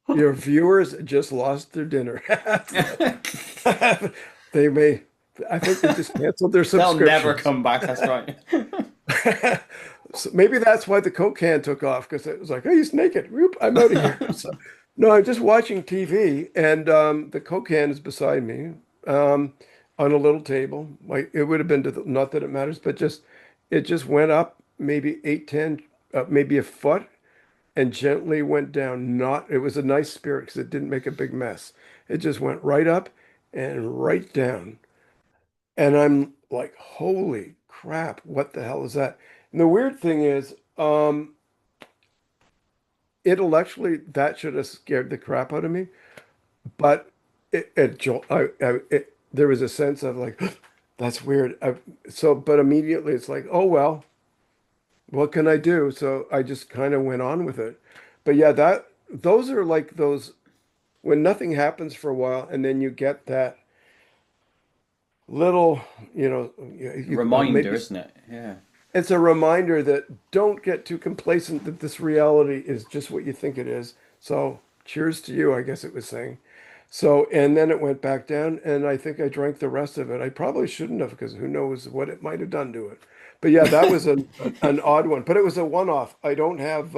your viewers just lost their dinner. They may, I think they just canceled their They'll never subscriptions. come back, that's right. So maybe that's why the Coke can took off because it was like, oh, he's naked. Whoop, I'm out of here. So, no, I'm just watching TV and the Coke can is beside me on a little table. Like it would have been not that it matters, but just it just went up maybe 8, 10, maybe a foot and gently went down. Not, it was a nice spirit because it didn't make a big mess. It just went right up and right down. And I'm like, holy crap, what the hell is that? And the weird thing is, intellectually, that should have scared the crap out of me. But there was a sense of like, that's weird. But immediately it's like, oh, well, what can I do? So I just kind of went on with it. But yeah, those are like those when nothing happens for a while and then you get that little, Reminder, maybe isn't it? Yeah. it's a reminder that don't get too complacent that this reality is just what you think it is. So cheers to you, I guess it was saying. So, and then it went back down, and I think I drank the rest of it. I probably shouldn't have because who knows what it might have done to it. But yeah, that was an odd one, but it was a one-off. I don't have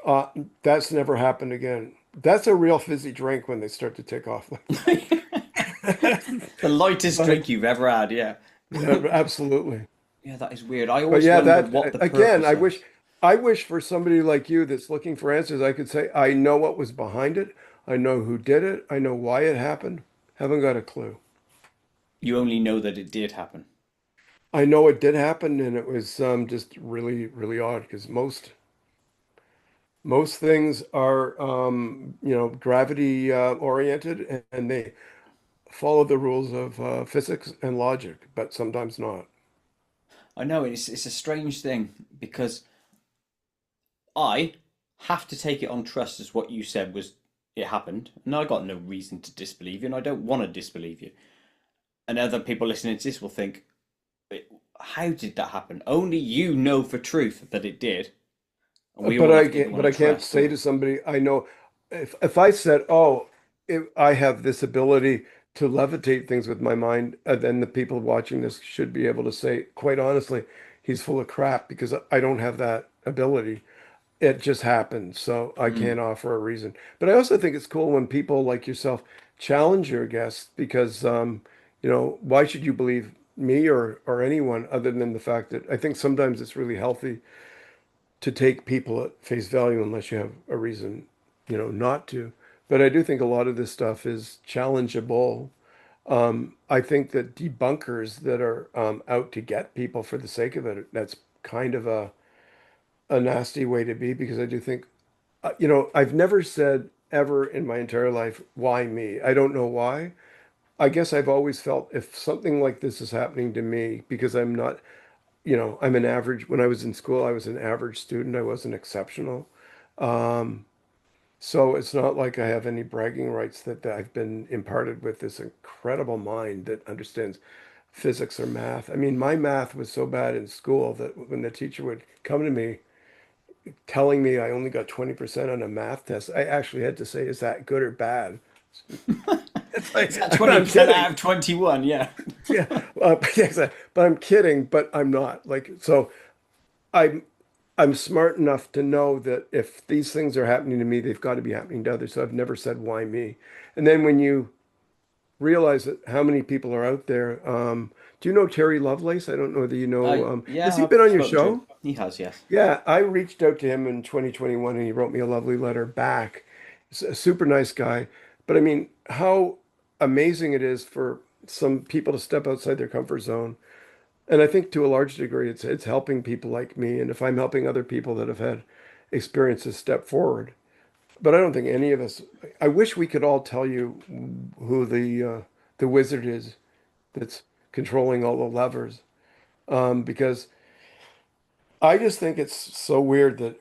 uh that's never happened again. That's a real fizzy drink when they start to take off like The lightest that. drink you've ever had, yeah. Absolutely. Yeah, that is weird. I But always yeah, wondered that what the again, purpose I of. wish I wish for somebody like you that's looking for answers, I could say, I know what was behind it. I know who did it. I know why it happened. Haven't got a clue. You only know that it did happen. I know it did happen, and it was just really, really odd because Most things are, gravity oriented, and they follow the rules of physics and logic, but sometimes not. I know it's a strange thing because I have to take it on trust as what you said was it happened, and I got no reason to disbelieve you, and I don't want to disbelieve you. And other people listening to this will think, how did that happen? Only you know for truth that it did, and we But all have to go but on a I can't trust, don't say we? to somebody I know, if I said, "Oh, I have this ability to levitate things with my mind," then the people watching this should be able to say, quite honestly, he's full of crap because I don't have that ability. It just happened, so I Mm. can't offer a reason. But I also think it's cool when people like yourself challenge your guests because, why should you believe me or anyone other than the fact that I think sometimes it's really healthy to take people at face value unless you have a reason, not to. But I do think a lot of this stuff is challengeable. I think that debunkers that are out to get people for the sake of it, that's kind of a nasty way to be because I do think, I've never said ever in my entire life, why me? I don't know why. I guess I've always felt if something like this is happening to me because I'm not, I'm an average. When I was in school, I was an average student. I wasn't exceptional. Um, so it's not like I have any bragging rights that I've been imparted with this incredible mind that understands physics or math. I mean, my math was so bad in school that when the teacher would come to me telling me I only got 20% on a math test, I actually had to say, is that good or bad? It's Is like, that I'm 20% kidding. out of 21? Yeah. Yeah. Yes, but I'm kidding, but I'm not. Like, so I'm I'm smart enough to know that if these things are happening to me, they've got to be happening to others. So I've never said why me. And then when you realize that how many people are out there, do you know Terry Lovelace? I don't know that you know. Has Yeah, he I've been on your spoken to him. show? He has, yes. Yeah, I reached out to him in 2021 and he wrote me a lovely letter back. He's a super nice guy. But I mean, how amazing it is for some people to step outside their comfort zone. And I think to a large degree, it's helping people like me. And if I'm helping other people that have had experiences step forward, but I don't think any of us. I wish we could all tell you who the wizard is that's controlling all the levers, because I just think it's so weird that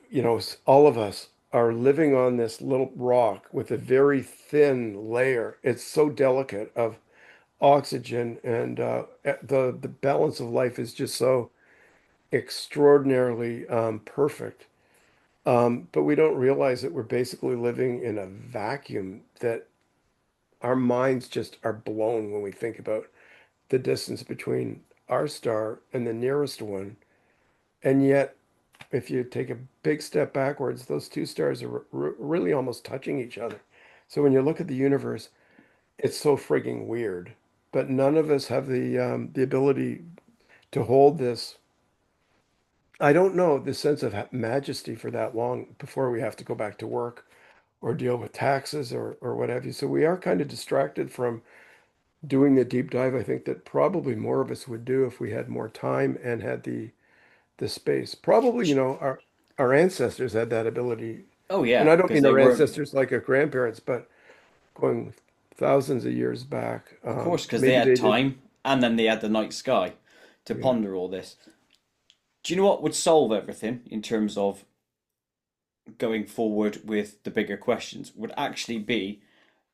all of us are living on this little rock with a very thin layer. It's so delicate of oxygen, and the balance of life is just so extraordinarily perfect. But we don't realize that we're basically living in a vacuum that our minds just are blown when we think about the distance between our star and the nearest one. And yet, if you take a big step backwards, those two stars are really almost touching each other. So when you look at the universe, it's so frigging weird. But none of us have the ability to hold this. I don't know, this sense of majesty for that long before we have to go back to work or deal with taxes or what have you. So we are kind of distracted from doing the deep dive. I think that probably more of us would do if we had more time and had the space. Probably, our ancestors had that ability. Oh, And yeah, I don't because mean they our weren't, ancestors like our grandparents, but going thousands of years back. of course, because they Maybe had they did. time and then they had the night sky to Yeah. ponder all this. Do you know what would solve everything in terms of going forward with the bigger questions? Would actually be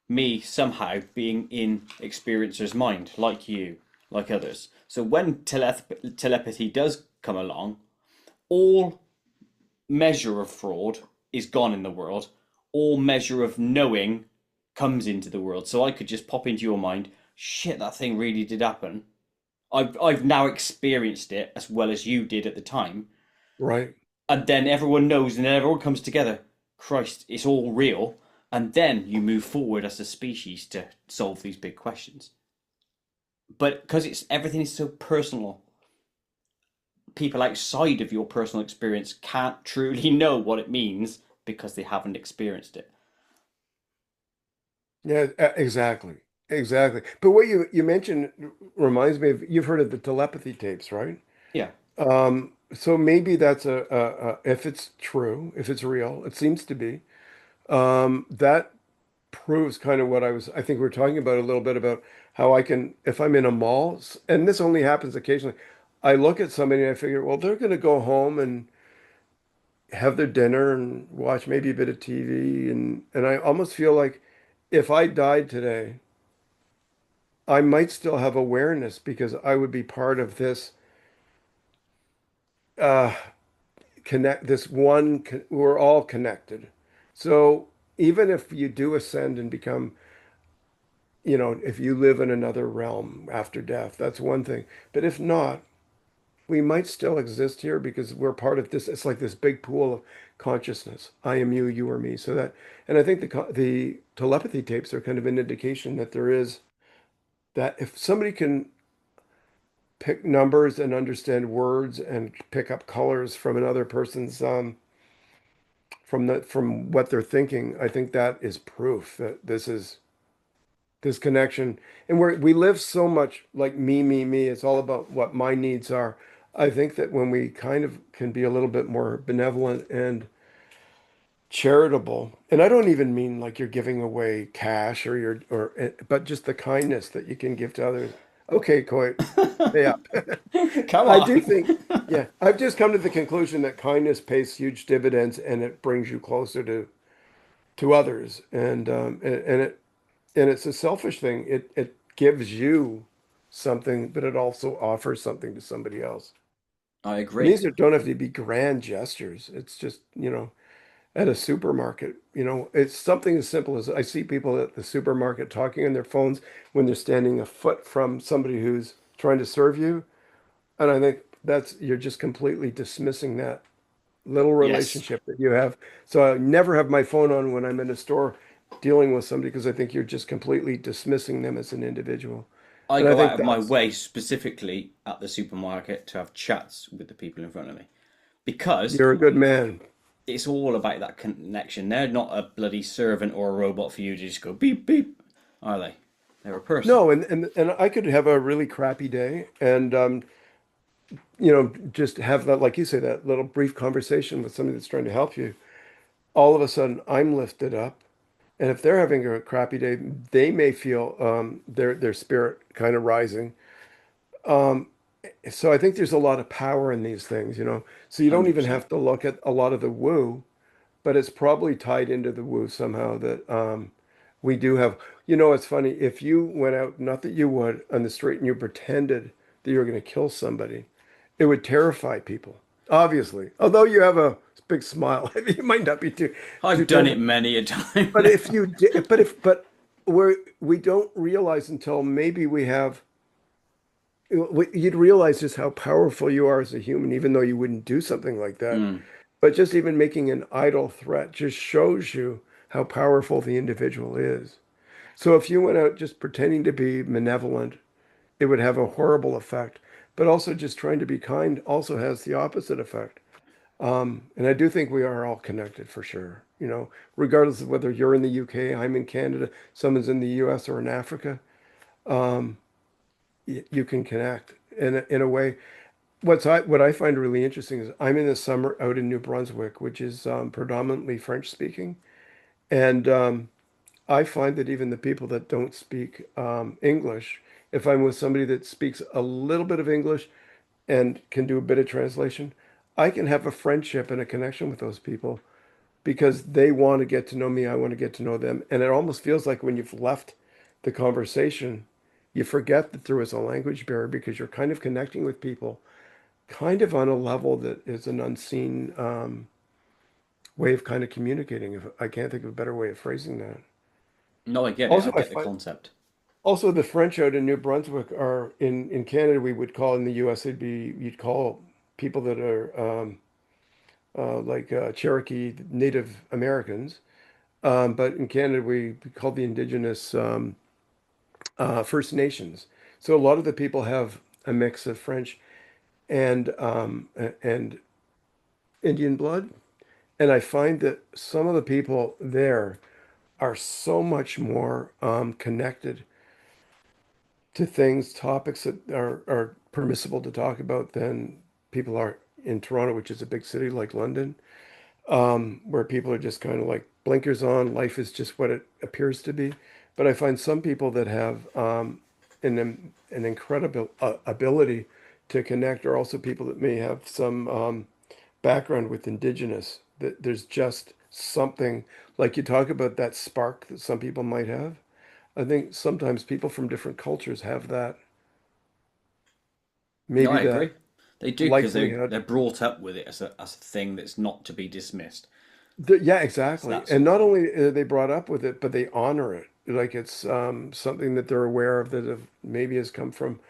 me somehow being in experiencer's mind, like you, like others. So when telepathy does come along, all measure of fraud is gone in the world. All measure of knowing comes into the world. So I could just pop into your mind, shit, that thing really did happen. I've now experienced it as well as you did at the time. Right. And then everyone knows and then everyone comes together. Christ, it's all real. And then you move forward as a species to solve these big questions. But because it's everything is so personal, people outside of your personal experience can't truly know what it means because they haven't experienced it. Yeah, exactly. Exactly. But what you mentioned reminds me of, you've heard of the telepathy tapes, right? Yeah. So maybe that's if it's true, if it's real, it seems to be. That proves kind of what I think we are talking about a little bit about how I can, if I'm in a mall, and this only happens occasionally, I look at somebody and I figure, well, they're going to go home and have their dinner and watch maybe a bit of TV, and I almost feel like if I died today, I might still have awareness because I would be part of this uh connect this one we're all connected. So even if you do ascend and become, if you live in another realm after death, that's one thing. But if not, we might still exist here because we're part of this. It's like this big pool of consciousness. I am you, you are me. So that, and I think the telepathy tapes are kind of an indication that there is that if somebody can pick numbers and understand words and pick up colors from another person's from what they're thinking, I think that is proof that this connection. And we live so much like me. It's all about what my needs are. I think that when we kind of can be a little bit more benevolent and charitable, and I don't even mean like you're giving away cash but just the kindness that you can give to others. Okay, Coit, pay up. Come I do on. think, yeah, I've just come to the conclusion that kindness pays huge dividends and it brings you closer to others. And it's a selfish thing. It gives you something, but it also offers something to somebody else. I And agree. these don't have to be grand gestures. It's just, at a supermarket, it's something as simple as I see people at the supermarket talking on their phones when they're standing a foot from somebody who's trying to serve you. And I think you're just completely dismissing that little Yes. relationship that you have. So I never have my phone on when I'm in a store dealing with somebody because I think you're just completely dismissing them as an individual. I And I go out think of my that's, way specifically at the supermarket to have chats with the people in front of me because you're a good man. it's all about that connection. They're not a bloody servant or a robot for you to just go beep beep, are they? They're a person. No, and I could have a really crappy day and just have that, like you say, that little brief conversation with somebody that's trying to help you. All of a sudden, I'm lifted up. And if they're having a crappy day, they may feel their spirit kind of rising. Um, so I think there's a lot of power in these things. So you don't even 100%. have to look at a lot of the woo, but it's probably tied into the woo somehow that we do have. It's funny if you went out, not that you would, on the street and you pretended that you were going to kill somebody, it would terrify people. Obviously, although you have a big smile, you might not be too I've done terrified. it many a time But if now. you did, but we don't realize until maybe you'd realize just how powerful you are as a human, even though you wouldn't do something like that. Mm. But just even making an idle threat just shows you how powerful the individual is. So if you went out just pretending to be malevolent, it would have a horrible effect. But also just trying to be kind also has the opposite effect. And I do think we are all connected for sure. Regardless of whether you're in the UK, I'm in Canada, someone's in the US or in Africa, um, you can connect in a way. What I find really interesting is I'm in the summer out in New Brunswick, which is predominantly French speaking, and I find that even the people that don't speak English, if I'm with somebody that speaks a little bit of English and can do a bit of translation, I can have a friendship and a connection with those people because they want to get to know me, I want to get to know them, and it almost feels like when you've left the conversation, you forget that there was a language barrier because you're kind of connecting with people kind of on a level that is an unseen way of kind of communicating. If I can't think of a better way of phrasing that. No, I get it. Also, I I get the find concept. also the French out in New Brunswick are in Canada we would call in the US you'd call people that are like Cherokee Native Americans, but in Canada we call the Indigenous First Nations. So a lot of the people have a mix of French and Indian blood. And I find that some of the people there are so much more connected to things, topics that are permissible to talk about than people are in Toronto, which is a big city like London, where people are just kind of like blinkers on. Life is just what it appears to be. But I find some people that have an incredible ability to connect are also people that may have some background with Indigenous. That there's just something like you talk about that spark that some people might have. I think sometimes people from different cultures have that, No, maybe I that agree. They do because likelihood. they're brought up with it as a thing that's not to be dismissed. Yeah, It's exactly. that And sort of not thing. only are they brought up with it, but they honor it. Like it's something that they're aware of that have, maybe has come from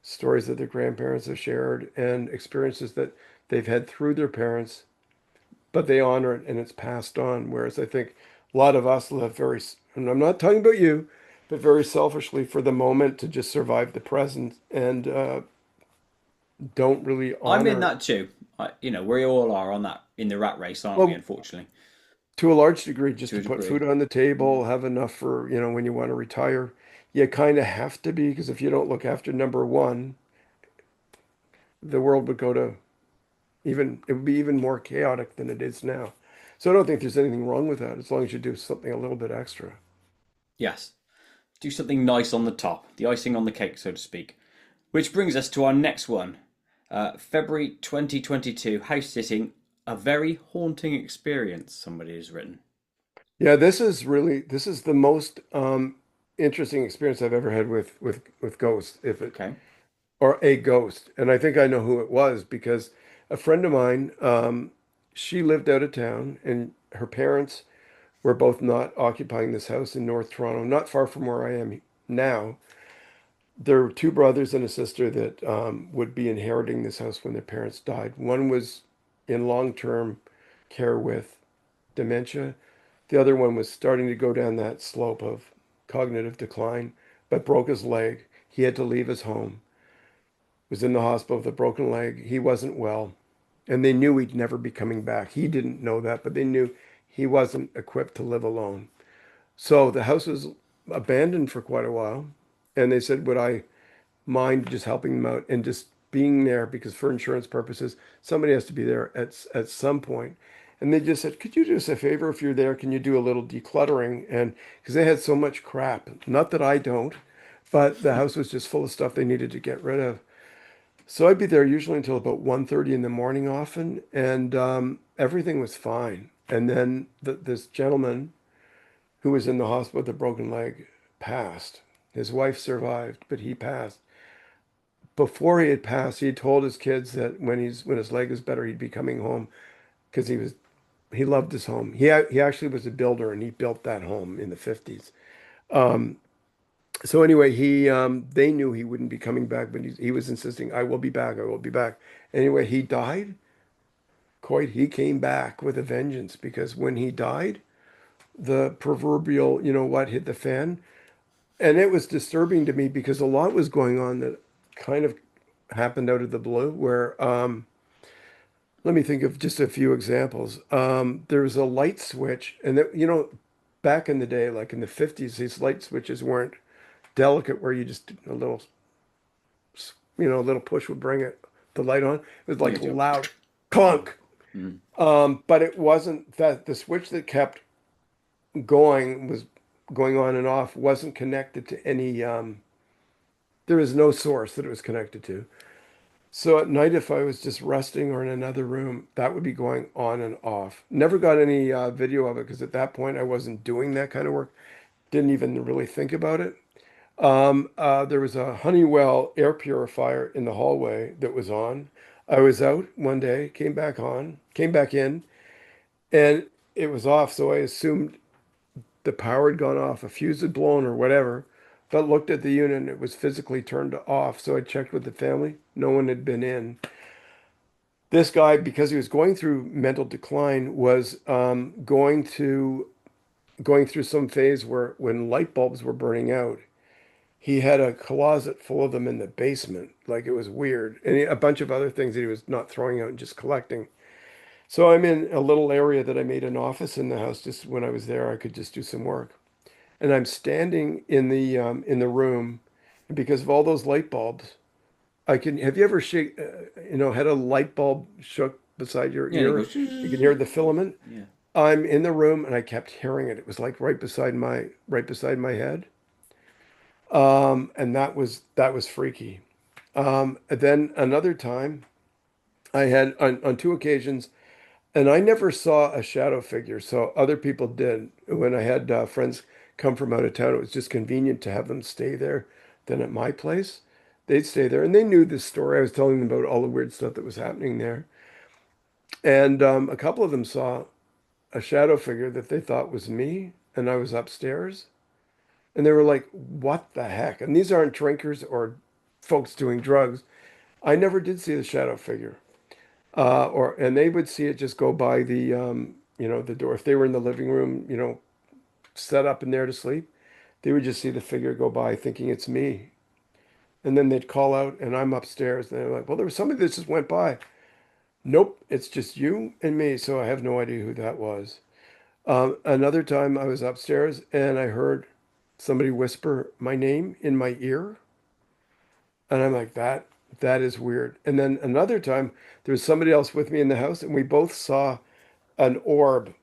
stories that their grandparents have shared and experiences that they've had through their parents, but they honor it and it's passed on. Whereas I think a lot of us live very, and I'm not talking about you, but very selfishly for the moment to just survive the present and don't really I'm in honor, that too. We all are on that in the rat race, aren't we? well, Unfortunately, to a large degree, just to a to put degree. food on the table, have enough for, when you want to retire. You kind of have to be, because if you don't look after number one, the world would go to it would be even more chaotic than it is now. So I don't think there's anything wrong with that, as long as you do something a little bit extra. Yes, do something nice on the top, the icing on the cake, so to speak. Which brings us to our next one, February 2022. House sitting, a very haunting experience. Somebody has written. Yeah, this is the most interesting experience I've ever had with ghosts, if it Okay. or a ghost. And I think I know who it was because a friend of mine, she lived out of town and her parents were both not occupying this house in North Toronto, not far from where I am now. There were two brothers and a sister that would be inheriting this house when their parents died. One was in long-term care with dementia. The other one was starting to go down that slope of cognitive decline, but broke his leg. He had to leave his home, was in the hospital with a broken leg. He wasn't well, and they knew he'd never be coming back. He didn't know that, but they knew he wasn't equipped to live alone. So the house was abandoned for quite a while, and they said, would I mind just helping them out and just being there because for insurance purposes, somebody has to be there at some point. And they just said, could you do us a favor if you're there? Can you do a little decluttering? And because they had so much crap, not that I don't, but the house was just full of stuff they needed to get rid of. So I'd be there usually until about 1:30 in the morning often, and everything was fine. And then this gentleman who was in the hospital with a broken leg passed. His wife survived, but he passed. Before he had passed, he had told his kids that when his leg was better, he'd be coming home because he loved his home. He actually was a builder and he built that home in the 50s. So anyway, he they knew he wouldn't be coming back, but he was insisting, I will be back, I will be back. Anyway, he died. Koit, he came back with a vengeance because when he died, the proverbial, what hit the fan. And it was disturbing to me because a lot was going on that kind of happened out of the blue where let me think of just a few examples. There was a light switch and that, back in the day, like in the 50s, these light switches weren't delicate where you just a little push would bring the light on. It was Yeah, like Joe. loud Mm. clunk. Mm. But it wasn't that the switch that kept was going on and off wasn't connected to any there was no source that it was connected to. So at night, if I was just resting or in another room, that would be going on and off. Never got any video of it because at that point I wasn't doing that kind of work. Didn't even really think about it. There was a Honeywell air purifier in the hallway that was on. I was out one day, came back in, and it was off. So I assumed the power had gone off, a fuse had blown or whatever, but looked at the unit and it was physically turned off. So I checked with the family. No one had been in. This guy, because he was going through mental decline, was going through some phase where when light bulbs were burning out, he had a closet full of them in the basement. Like it was weird. And a bunch of other things that he was not throwing out and just collecting. So I'm in a little area that I made an office in the house. Just when I was there, I could just do some work. And I'm standing in the room, and because of all those light bulbs, I can. Have you ever had a light bulb shook beside your Yeah, and it ear? goes. You can hear the filament. Yeah. I'm in the room and I kept hearing it. It was like right beside my head. And that was freaky. And then another time I had on two occasions, and I never saw a shadow figure, so other people did. When I had friends come from out of town, it was just convenient to have them stay there than at my place. They'd stay there, and they knew this story. I was telling them about all the weird stuff that was happening there. And a couple of them saw a shadow figure that they thought was me, and I was upstairs. And they were like, what the heck? And these aren't drinkers or folks doing drugs. I never did see the shadow figure. And they would see it just go by the door. If they were in the living room, set up in there to sleep, they would just see the figure go by thinking it's me. And then they'd call out and I'm upstairs. And they're like, well, there was somebody that just went by. Nope, it's just you and me. So I have no idea who that was. Another time I was upstairs and I heard somebody whisper my name in my ear. And I'm like, that is weird. And then another time there was somebody else with me in the house and we both saw an orb,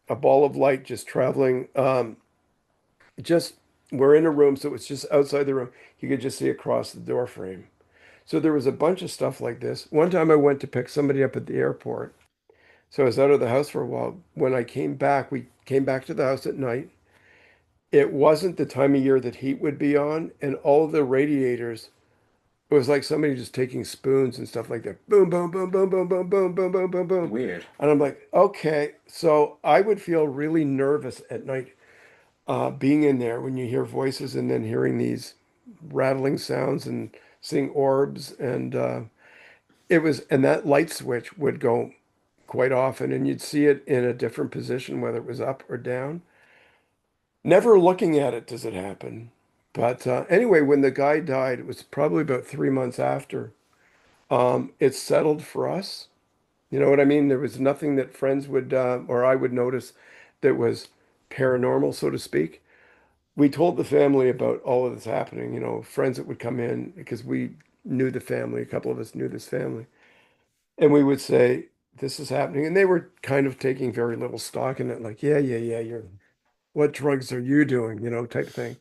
a ball of light just traveling. Just we're in a room, so it's just outside the room. You could just see across the door frame. So there was a bunch of stuff like this. One time I went to pick somebody up at the airport. So I was out of the house for a while. When I came back, we came back to the house at night. It wasn't the time of year that heat would be on, and all the radiators, it was like somebody just taking spoons and stuff like that. Boom, boom, boom, boom, boom, boom, boom, boom, boom, boom, boom. Weird. And I'm like, okay. So I would feel really nervous at night being in there when you hear voices and then hearing these rattling sounds and seeing orbs. And and that light switch would go quite often and you'd see it in a different position, whether it was up or down. Never looking at it does it happen. But anyway, when the guy died, it was probably about 3 months after. It settled for us. You know what I mean? There was nothing that friends would or I would notice that was paranormal, so to speak. We told the family about all of this happening, friends that would come in because we knew the family, a couple of us knew this family. And we would say, this is happening. And they were kind of taking very little stock in it, like, yeah, yeah, yeah, what drugs are you doing, type thing.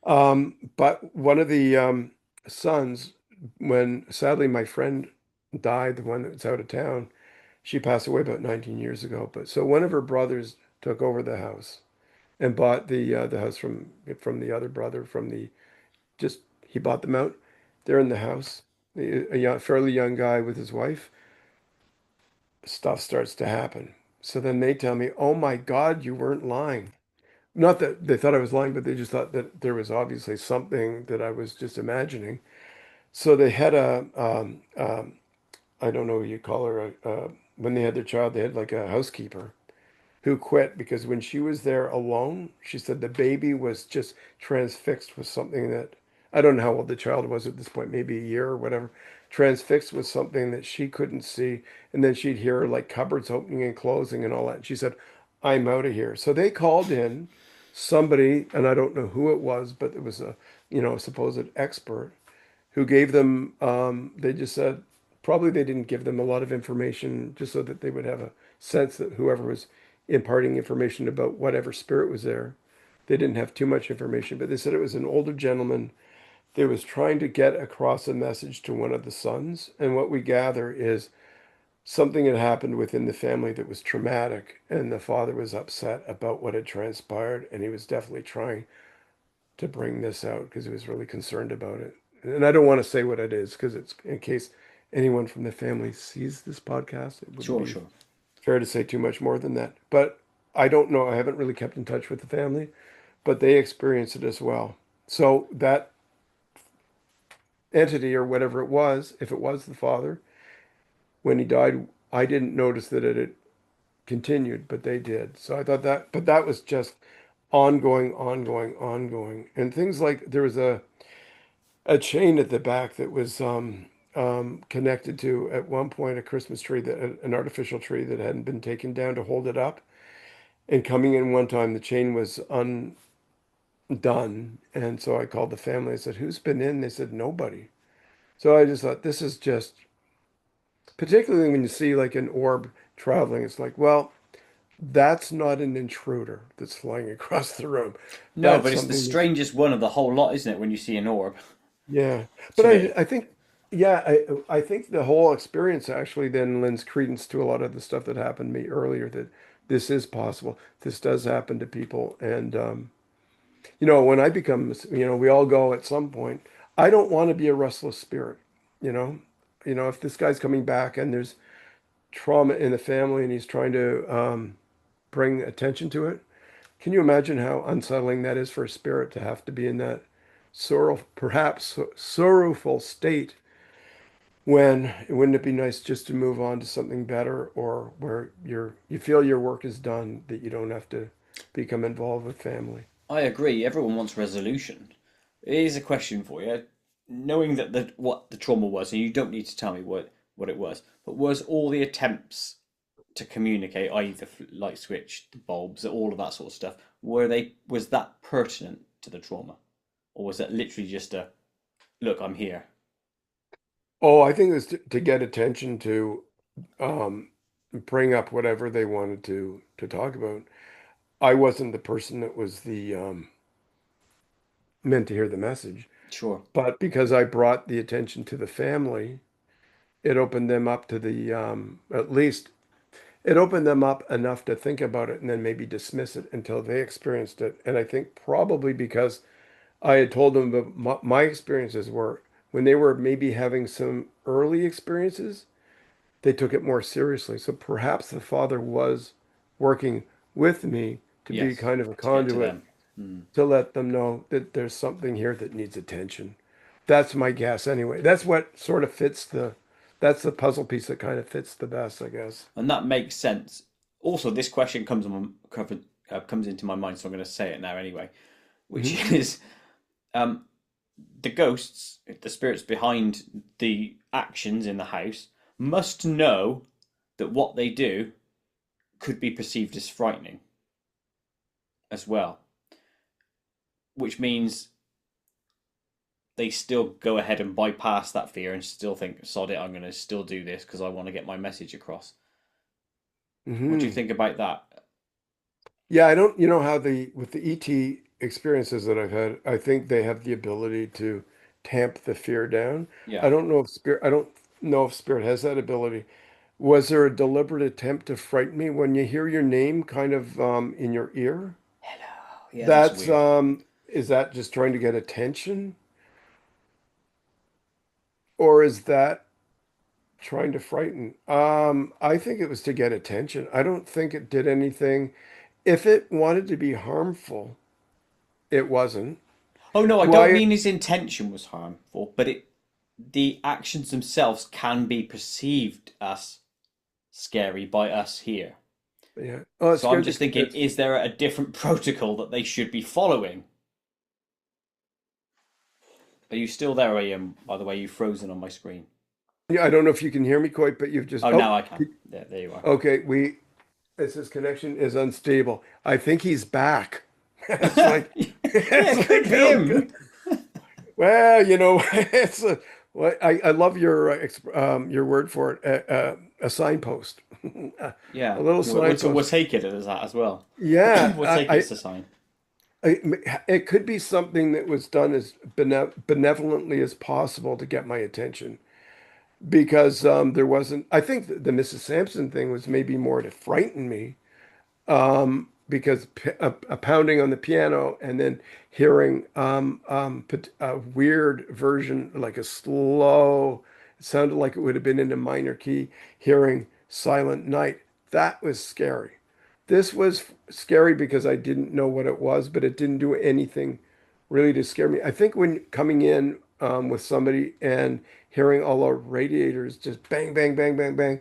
But one of the sons, when sadly my friend died, the one that was out of town, she passed away about 19 years ago. But so one of her brothers took over the house and bought the house from the other brother from the just he bought them out. They're in the house. Fairly young guy with his wife. Stuff starts to happen. So then they tell me, "Oh my God, you weren't lying." Not that they thought I was lying, but they just thought that there was obviously something that I was just imagining. So they had I don't know what you call her, when they had their child, they had like a housekeeper who quit because when she was there alone, she said the baby was just transfixed with something that I don't know how old the child was at this point, maybe a year or whatever, transfixed with something that she couldn't see. And then she'd hear like cupboards opening and closing and all that. And she said, I'm out of here. So they called in somebody, and I don't know who it was, but it was a supposed expert who gave them, they just said, probably they didn't give them a lot of information just so that they would have a sense that whoever was imparting information about whatever spirit was there, they didn't have too much information, but they said it was an older gentleman that was trying to get across a message to one of the sons. And what we gather is something had happened within the family that was traumatic, and the father was upset about what had transpired, and he was definitely trying to bring this out because he was really concerned about it. And I don't want to say what it is because it's in case anyone from the family sees this podcast, it wouldn't Sure, be sure. fair to say too much more than that. But I don't know. I haven't really kept in touch with the family, but they experienced it as well. So that entity or whatever it was, if it was the father, when he died, I didn't notice that it had continued, but they did. So I thought that, but that was just ongoing, ongoing, ongoing. And things like there was a chain at the back that was connected to at one point a Christmas tree that an artificial tree that hadn't been taken down to hold it up. And coming in one time, the chain was undone, and so I called the family. I said, "Who's been in?" They said, "Nobody." So I just thought this is just, particularly when you see like an orb traveling, it's like, well, that's not an intruder that's flying across the room. No, That's but it's the something that, strangest one of the whole lot, isn't it? When you see an orb, yeah. But to me. I think, yeah, I think the whole experience actually then lends credence to a lot of the stuff that happened to me earlier, that this is possible. This does happen to people. And, when I become, we all go at some point. I don't want to be a restless spirit, you know. If this guy's coming back and there's trauma in the family and he's trying to bring attention to it, can you imagine how unsettling that is for a spirit to have to be in that perhaps sorrowful state when wouldn't it be nice just to move on to something better, or where you feel your work is done, that you don't have to become involved with family? I agree. Everyone wants resolution. Here's a question for you. Knowing that what the trauma was, and you don't need to tell me what it was, but was all the attempts to communicate, i.e., the light switch, the bulbs, all of that sort of stuff, was that pertinent to the trauma, or was it literally just a look, I'm here? Oh, I think it was to get attention, to um, bring up whatever they wanted to talk about. I wasn't the person that was the meant to hear the message, Sure. but because I brought the attention to the family, it opened them up to the at least it opened them up enough to think about it and then maybe dismiss it until they experienced it. And I think probably because I had told them about my experiences were when they were maybe having some early experiences, they took it more seriously. So perhaps the father was working with me to be Yes. kind of a To get to conduit them. Hmm. to let them know that there's something here that needs attention. That's my guess anyway. That's what sort of that's the puzzle piece that kind of fits the best, I guess. And that makes sense. Also, this question comes into my mind, so I'm going to say it now anyway, which Hmm. is um, the ghosts, the spirits behind the actions in the house, must know that what they do could be perceived as frightening as well, which means they still go ahead and bypass that fear and still think, sod it, I'm going to still do this because I want to get my message across. What do you Hmm. think about that? Yeah, I don't, how with the ET experiences that I've had, I think they have the ability to tamp the fear down. Yeah. I don't know if spirit has that ability. Was there a deliberate attempt to frighten me when you hear your name kind of in your ear? Hello. Yeah, that's That's weird. is that just trying to get attention, or is that trying to frighten? I think it was to get attention. I don't think it did anything. If it wanted to be harmful, it wasn't. Oh no, I Do don't I? mean his intention was harmful, but the actions themselves can be perceived as scary by us here. Yeah. Oh, it So I'm scared just thinking, is there a different protocol that they should be following? Are you still there, Ian? By the way, you've frozen on my screen. Yeah, I don't know if you can hear me quite, but you've just, Oh, now I can. There you are. okay. It says connection is unstable. I think he's back. It's Yeah, like, it's it could like, be oh, good. him. Well, it's well, I love your word for it, a signpost, a Yeah, little we'll signpost. take it as that as well. Yeah, We'll take it as a sign. it could be something that was done as benevolently as possible to get my attention, because there wasn't. I think the Mrs. Sampson thing was maybe more to frighten me, because a pounding on the piano and then hearing a weird version, like a slow, it sounded like it would have been in a minor key, hearing Silent Night. That was scary. This was scary because I didn't know what it was, but it didn't do anything really to scare me. I think when coming in with somebody and hearing all our radiators just bang, bang, bang, bang, bang,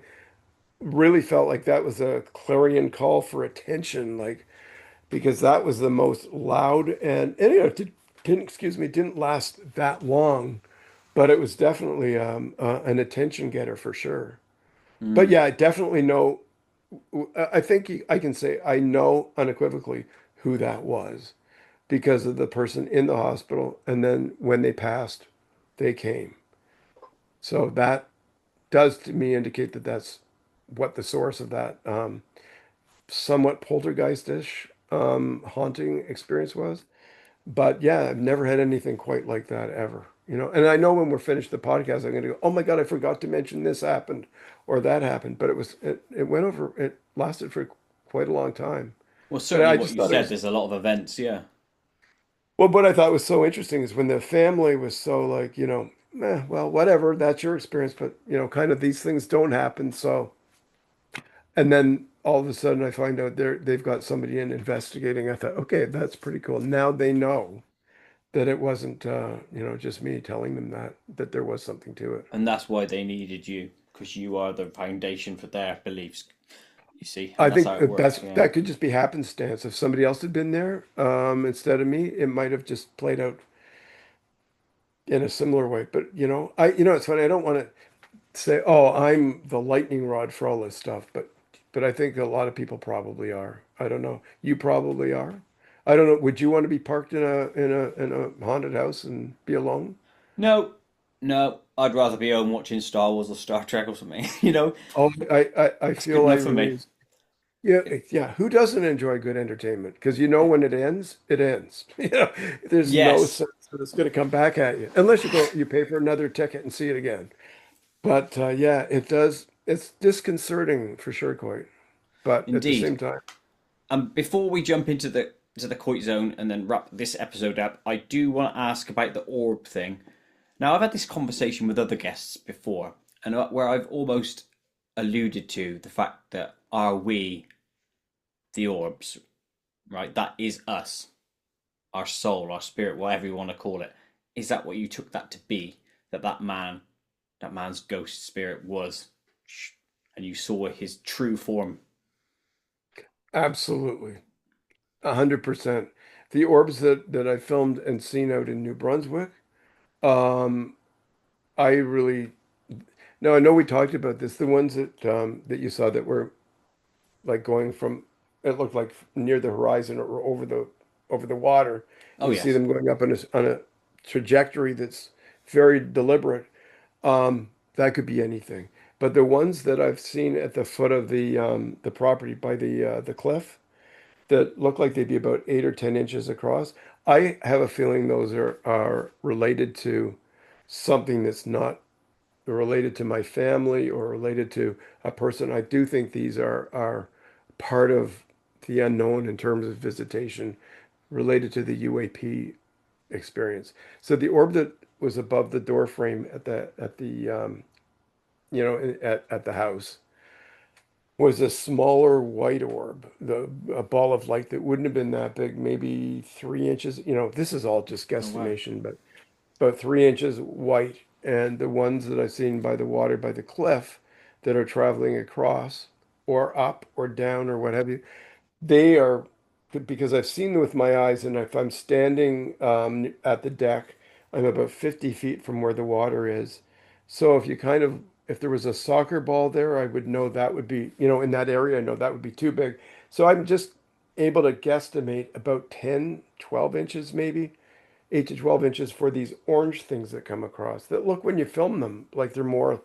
really felt like that was a clarion call for attention, like, because that was the most loud, and didn't, excuse me, didn't last that long, but it was definitely an attention getter for sure. But Mm. yeah, I definitely know. I think I can say I know unequivocally who that was because of the person in the hospital, and then when they passed, they came. So that does to me indicate that that's what the source of that somewhat poltergeistish haunting experience was. But yeah, I've never had anything quite like that ever. And I know when we're finished the podcast, I'm going to go, oh my God, I forgot to mention this happened or that happened. But it went over, it lasted for quite a long time. Well, But certainly I what just you thought it said, was, there's a lot of events, yeah. well, what I thought was so interesting is when the family was so like, well, whatever, that's your experience, but kind of these things don't happen. So, and then all of a sudden I find out they've got somebody in investigating. I thought, okay, that's pretty cool. Now they know that it wasn't just me telling them that there was something to it. And that's why they needed you, because you are the foundation for their beliefs, you see, and I that's think how it works, yeah. that could just be happenstance. If somebody else had been there instead of me, it might have just played out in a similar way. But it's funny. I don't want to say, oh, I'm the lightning rod for all this stuff, but I think a lot of people probably are. I don't know. You probably are. I don't know. Would you want to be parked in a haunted house and be alone? No, no, I'd rather be home watching Star Wars or Star Trek or something, you know? Oh, I It's good feel I enough for me. really. Yeah, yeah. Who doesn't enjoy good entertainment? Because when it ends, it ends. There's no Yes, sense that it's going to come back at you unless you pay for another ticket and see it again. But yeah, it does. It's disconcerting for sure, Coit. But at the indeed. same time, Before we jump into the Koit zone and then wrap this episode up, I do want to ask about the orb thing. Now, I've had this conversation with other guests before, and where I've almost alluded to the fact that are we the orbs, right? That is us, our soul, our spirit, whatever you want to call it. Is that what you took that to be? That man's ghost spirit was, and you saw his true form. absolutely, 100%. The orbs that I filmed and seen out in New Brunswick, um, I really. No, I know we talked about this. The ones that you saw that were like going from it looked like near the horizon or over the water. Oh You see yes. them going up on a trajectory that's very deliberate. That could be anything. But the ones that I've seen at the foot of the property by the cliff that look like they'd be about 8 or 10 inches across, I have a feeling those are related to something that's not related to my family or related to a person. I do think these are part of the unknown in terms of visitation related to the UAP experience. So the orb that was above the door frame at the house was a smaller white orb, a ball of light that wouldn't have been that big, maybe 3 inches. This is all just Oh wow. guesstimation, but about 3 inches white. And the ones that I've seen by the water, by the cliff, that are traveling across or up or down or what have you, they are because I've seen them with my eyes. And if I'm standing at the deck, I'm about 50 feet from where the water is. So if there was a soccer ball there, I would know that would be, in that area, I know that would be too big. So I'm just able to guesstimate about 10, 12 inches maybe 8 to 12 inches for these orange things that come across that look when you film them like they're more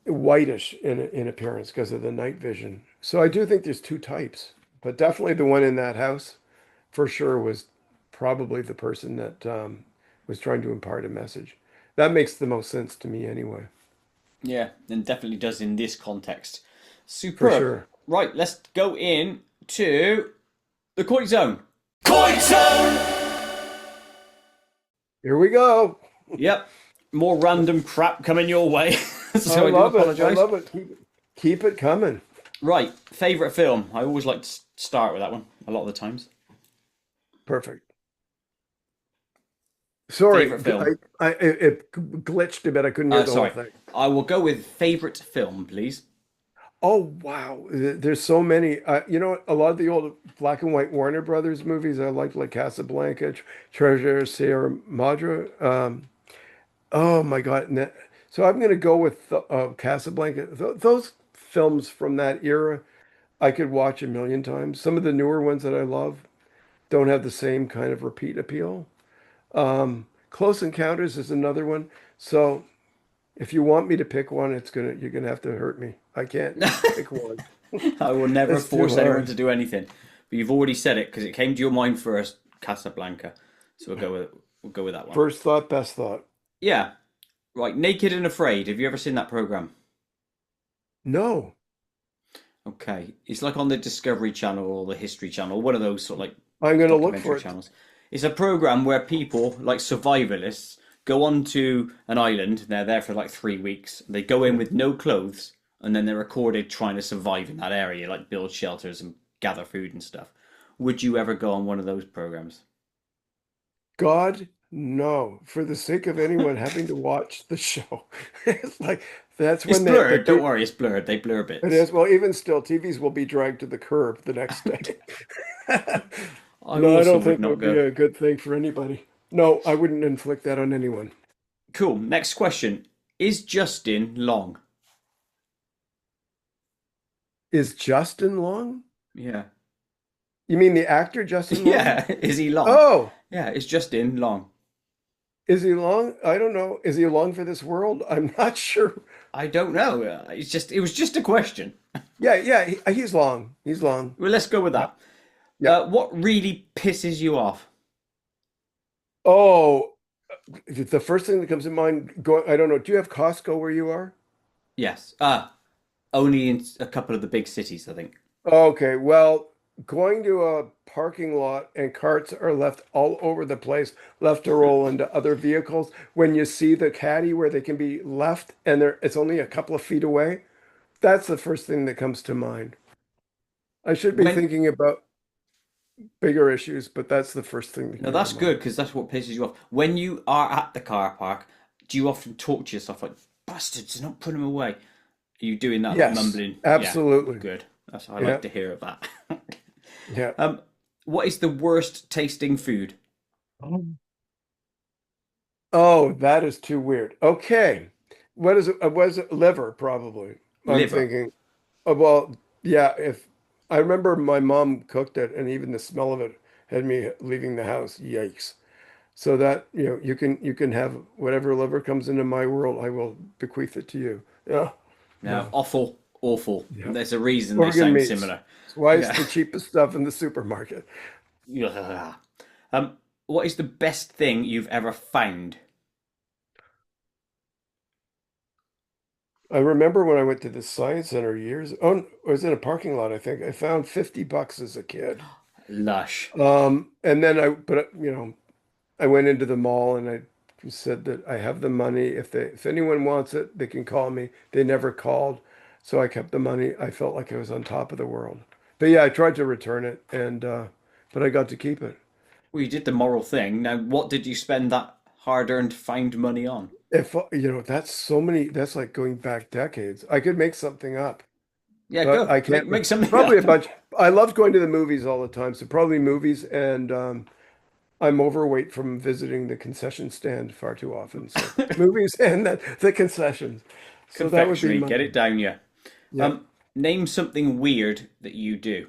whitish in appearance because of the night vision. So I do think there's two types, but definitely the one in that house for sure was probably the person that was trying to impart a message. That makes the most sense to me anyway, Yeah, and definitely does in this context. for Superb. sure. Right, let's go in to the Koit zone. Koit zone. Here we go. Yep. More random crap coming your way. I So I do love it. I apologise. love it. Keep it coming. Right, favourite film. I always like to start with that one a lot of the times. Perfect. Sorry, Favourite film. it glitched a bit. I couldn't hear the whole Sorry. thing. I will go with favourite film, please. Oh wow, there's so many. A lot of the old black and white Warner Brothers movies I like Casablanca, Treasure, Sierra Madre. Oh my God. So I'm going to go with Casablanca. Those films from that era, I could watch a million times. Some of the newer ones that I love don't have the same kind of repeat appeal. Close Encounters is another one. So. If you want me to pick one, you're gonna have to hurt me. I can't pick one. I will never It's too force anyone hard. to do anything. But you've already said it because it came to your mind first, Casablanca. So we'll go with that one. First thought, best thought. Yeah. Right, Naked and Afraid. Have you ever seen that program? No, Okay. It's like on the Discovery Channel or the History Channel, one of those sort of like I'm gonna look documentary for it. channels. It's a program where people, like survivalists, go onto an island. They're there for like 3 weeks. They go in with no clothes, and then they're recorded trying to survive in that area, like build shelters and gather food and stuff. Would you ever go on one of those programs? God, no. For the sake of anyone having to watch the show, it's like that's It's when they blurred. Don't worry, it's blurred. They blur it bits. is. Well, even still, TVs will be dragged to the curb the next day. I No, I also don't would think it not would be go. a good thing for anybody. No, I wouldn't inflict that on anyone. Cool. Next question. Is Justin long? Is Justin Long? Yeah. You mean the actor Justin Long? Yeah. Is he long? Oh, Yeah. Is Justin long? is he long? I don't know. Is he long for this world? I'm not sure. I don't know. It was just a question. Yeah, yeah, he's long. He's long. Well, let's go with Yeah, that. yeah. What really pisses you off? Oh, the first thing that comes to mind, I don't know. Do you have Costco where you are? Yes. Only in a couple of the big cities, I think. Okay, well, going to a parking lot and carts are left all over the place, left to roll into other vehicles. When you see the caddy where they can be left and it's only a couple of feet away, that's the first thing that comes to mind. I should be When thinking about bigger issues, but that's the first thing that No, came to that's good mind. because that's what pisses you off. When you are at the car park, do you often talk to yourself like, bastards, not put them away? Are you doing that like Yes, mumbling? Yeah, absolutely. good. I Yeah, like to hear of that. yeah. um, what is the worst tasting food? Oh, that is too weird. Okay. What is it? Was it liver, probably? I'm Liver. thinking. Well, yeah, if I remember my mom cooked it and even the smell of it had me leaving the house. Yikes. So that, you can have whatever liver comes into my world, I will bequeath it to you. Yeah. No, No. awful, awful. Yeah. There's a reason they Organ sound meats. similar. It's why it's Yeah. the cheapest stuff in the supermarket. Ugh. What is the best thing you've ever found? I remember when I went to the science center years, oh, I was in a parking lot, I think. I found $50 as a kid. Lush. And then I went into the mall and I said that I have the money. If anyone wants it, they can call me. They never called. So I kept the money. I felt like I was on top of the world. But yeah, I tried to return it and but I got to keep it. Well, you did the moral thing. Now, what did you spend that hard-earned found money on? If that's like going back decades. I could make something up, Yeah, but go. I Make can't. make something Probably up. a bunch. I loved going to the movies all the time, so probably movies and I'm overweight from visiting the concession stand far too often. So movies and the concessions. So that would be Confectionery, my, get it down you. yeah. Name something weird that you do.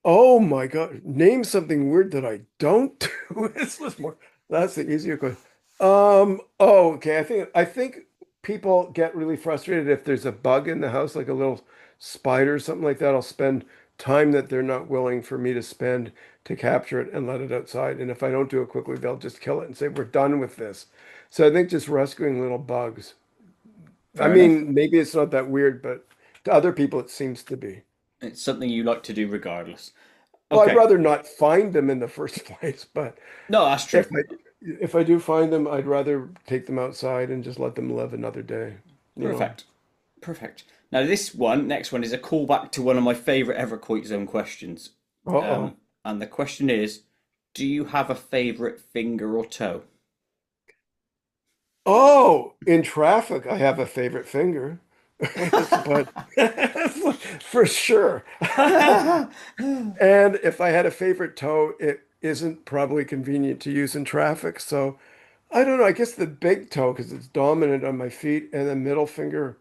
Oh my God. Name something weird that I don't do. This was more, that's the easier question. Oh, okay. I think people get really frustrated if there's a bug in the house, like a little spider or something like that. I'll spend time that they're not willing for me to spend to capture it and let it outside. And if I don't do it quickly, they'll just kill it and say, we're done with this. So I think just rescuing little bugs. I Fair enough. mean, maybe it's not that weird, but to other people it seems to be. It's something you like to do regardless. Well, I'd Okay. rather not find them in the first place, but No, that's true. if I do find them, I'd rather take them outside and just let them live another day, you know. Perfect. Perfect. Now, next one, is a callback to one of my favorite ever Coit Zone questions. Uh-oh. And the question is, do you have a favorite finger or toe? Oh, in traffic, I have a favorite finger, but for sure. And if I had a favorite toe, it isn't probably convenient to use in traffic. So I don't know. I guess the big toe, because it's dominant on my feet, and the middle finger,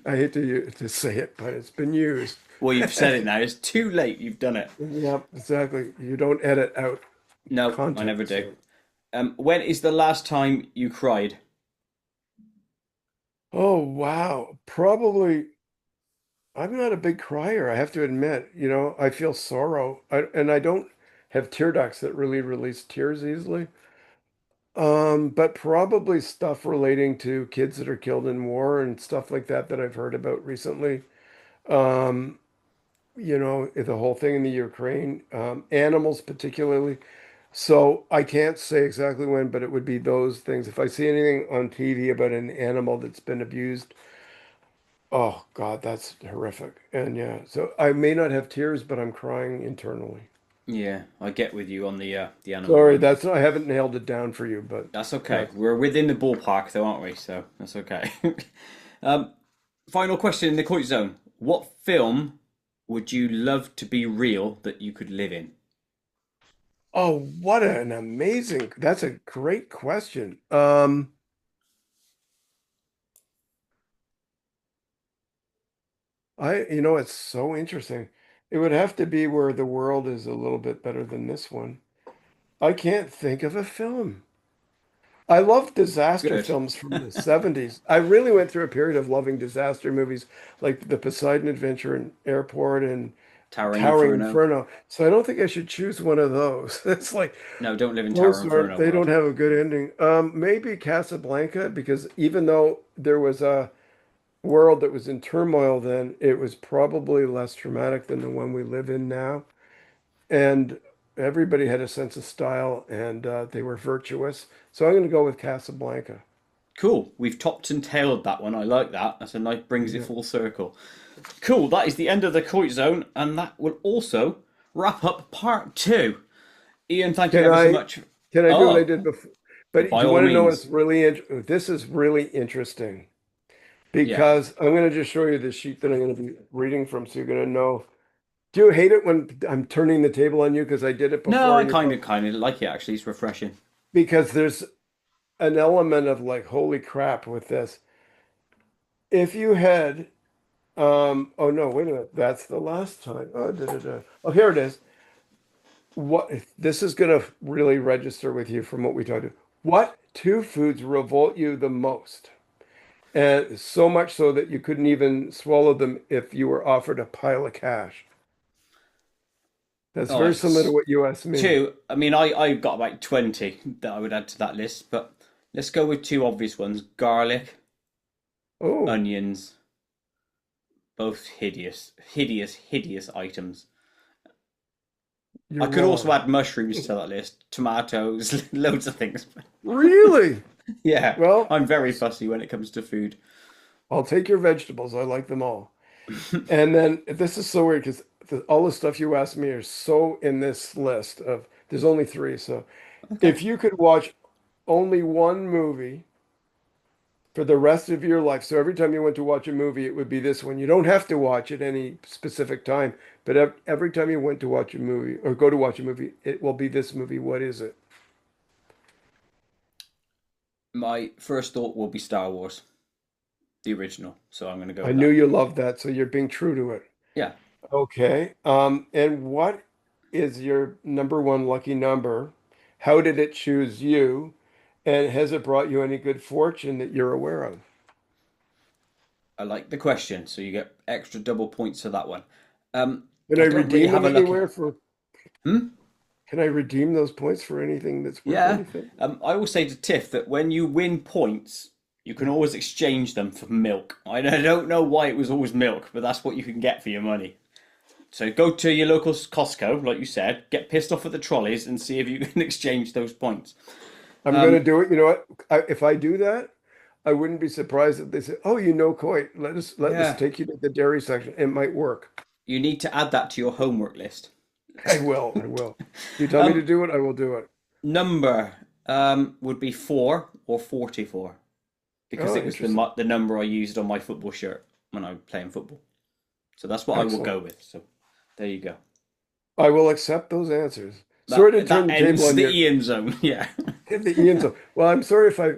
I hate to say it, but it's been used. Well, you've said it now. It's too late. You've done it. Yep, exactly. You don't edit out No, I content. never do. So. When is the last time you cried? Oh, wow. Probably, I'm not a big crier, I have to admit. I feel sorrow. And I don't have tear ducts that really release tears easily. But probably stuff relating to kids that are killed in war and stuff like that I've heard about recently. Um, the whole thing in the Ukraine, animals particularly. So I can't say exactly when, but it would be those things. If I see anything on TV about an animal that's been abused, oh God, that's horrific. And yeah, so I may not have tears, but I'm crying internally. Yeah, I get with you on the animal Sorry, one. that's I haven't nailed it down for you, but That's okay. that's We're within the ballpark, though, aren't we? So that's okay. um, Final question in the Koit zone: what film would you love to be real that you could live in? oh, what an amazing, that's a great question. It's so interesting. It would have to be where the world is a little bit better than this one. I can't think of a film. I love disaster Good. films from the 70s. I really went through a period of loving disaster movies like The Poseidon Adventure and Airport and Towering Towering Inferno. Inferno. So I don't think I should choose one of those. It's like No, don't live in Tower those are Inferno they don't world. have a good ending. Maybe Casablanca because even though there was a world that was in turmoil then, it was probably less traumatic than the one we live in now. And everybody had a sense of style and they were virtuous. So I'm going to go with Casablanca. Cool. We've topped and tailed that one. I like that. That's a nice brings it Yeah. full circle. Cool. That is the end of the Koit zone, and that will also wrap up part two. Ian, thank you Can ever so I much. can I do what I Oh, did before? But do by you all want to know means. what's really this is really interesting Yeah. because I'm going to just show you the sheet that I'm going to be reading from so you're going to know. Do you hate it when I'm turning the table on you because I did it No, before I and you kind of like it actually. It's refreshing. because there's an element of like holy crap with this. If you had oh no, wait a minute. That's the last time. Oh, da, da, da. Oh, here it is. What this is going to really register with you from what we talked about. What two foods revolt you the most? And so much so that you couldn't even swallow them if you were offered a pile of cash. That's Oh, very similar to it's what you asked me. two. I mean, I got about 20 that I would add to that list, but let's go with two obvious ones: garlic, Oh, onions. Both hideous, hideous, hideous items. I you're could also wrong. add mushrooms to that list, tomatoes, loads of things. Really? Yeah, Well, I'm very fussy when it comes to food. I'll take your vegetables. I like them all. And then this is so weird because all the stuff you asked me are so in this list of there's only three. So Okay. if you could watch only one movie for the rest of your life. So every time you went to watch a movie, it would be this one. You don't have to watch at any specific time, but every time you went to watch a movie or go to watch a movie, it will be this movie. What is it? My first thought will be Star Wars, the original. So I'm going to go I with knew that. you loved that, so you're being true to it. Yeah. Okay. And what is your number one lucky number? How did it choose you? And has it brought you any good fortune that you're aware of? I like the question, so you get extra double points for that one. Can I I don't really redeem have them a lucky. anywhere for, Hmm? can I redeem those points for anything that's worth Yeah. anything? I will say to Tiff that when you win points, you can always exchange them for milk. I don't know why it was always milk, but that's what you can get for your money. So go to your local Costco, like you said, get pissed off at the trolleys and see if you can exchange those points. I'm going to Um, do it. You know what? If I do that, I wouldn't be surprised if they say, "Oh, you know, Coit, let us yeah, take you to the dairy section." It might work. you need to add that to your homework list. I will. I will. You tell me to Um, do it, I will do it. Number would be 4 or 44 because Oh, it was interesting. the number I used on my football shirt when I was playing football. So that's what I will Excellent. go with. So there you go. I will accept those answers. Sorry to That turn the table ends on the you. Ian zone. Yeah. Hit the Ian zone. Well, I'm sorry if I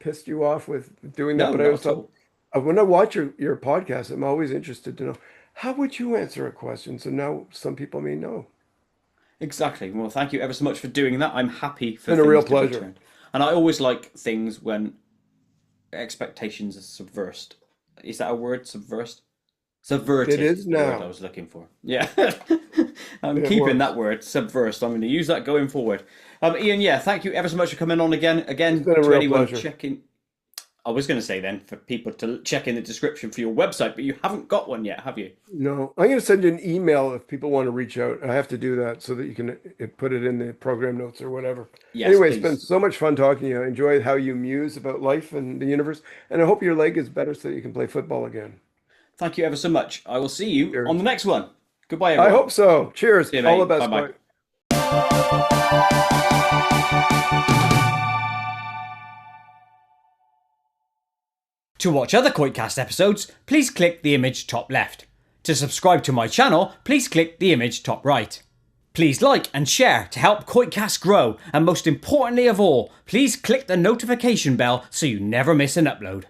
pissed you off with doing that, No, but I not always at thought all. when I watch your podcast, I'm always interested to know how would you answer a question. So now some people may know. Exactly. Well, thank you ever so much for doing that. I'm happy for Been a things real to be pleasure. turned. And I always like things when expectations are subversed. Is that a word? Subversed? It Subverted is is the word I now. was looking for. Yeah. I'm It keeping that works. word, subversed. I'm going to use that going forward. Ian, yeah, thank you ever so much for coming on again. It's Again, been a to real anyone pleasure. checking, I was going to say then for people to check in the description for your website, but you haven't got one yet, have you? No, I'm going to send you an email if people want to reach out. I have to do that so that you can put it in the program notes or whatever. Yes, Anyway, it's been please. so much fun talking to you. I enjoy how you muse about life and the universe, and I hope your leg is better so that you can play football again. Thank you ever so much. I will see you on the Cheers. next one. Goodbye, I everyone. hope so. Cheers. See you, All the mate. Bye best, bye. Coit. To watch other KoitCast episodes, please click the image top left. To subscribe to my channel, please click the image top right. Please like and share to help KoitCast grow, and most importantly of all, please click the notification bell so you never miss an upload.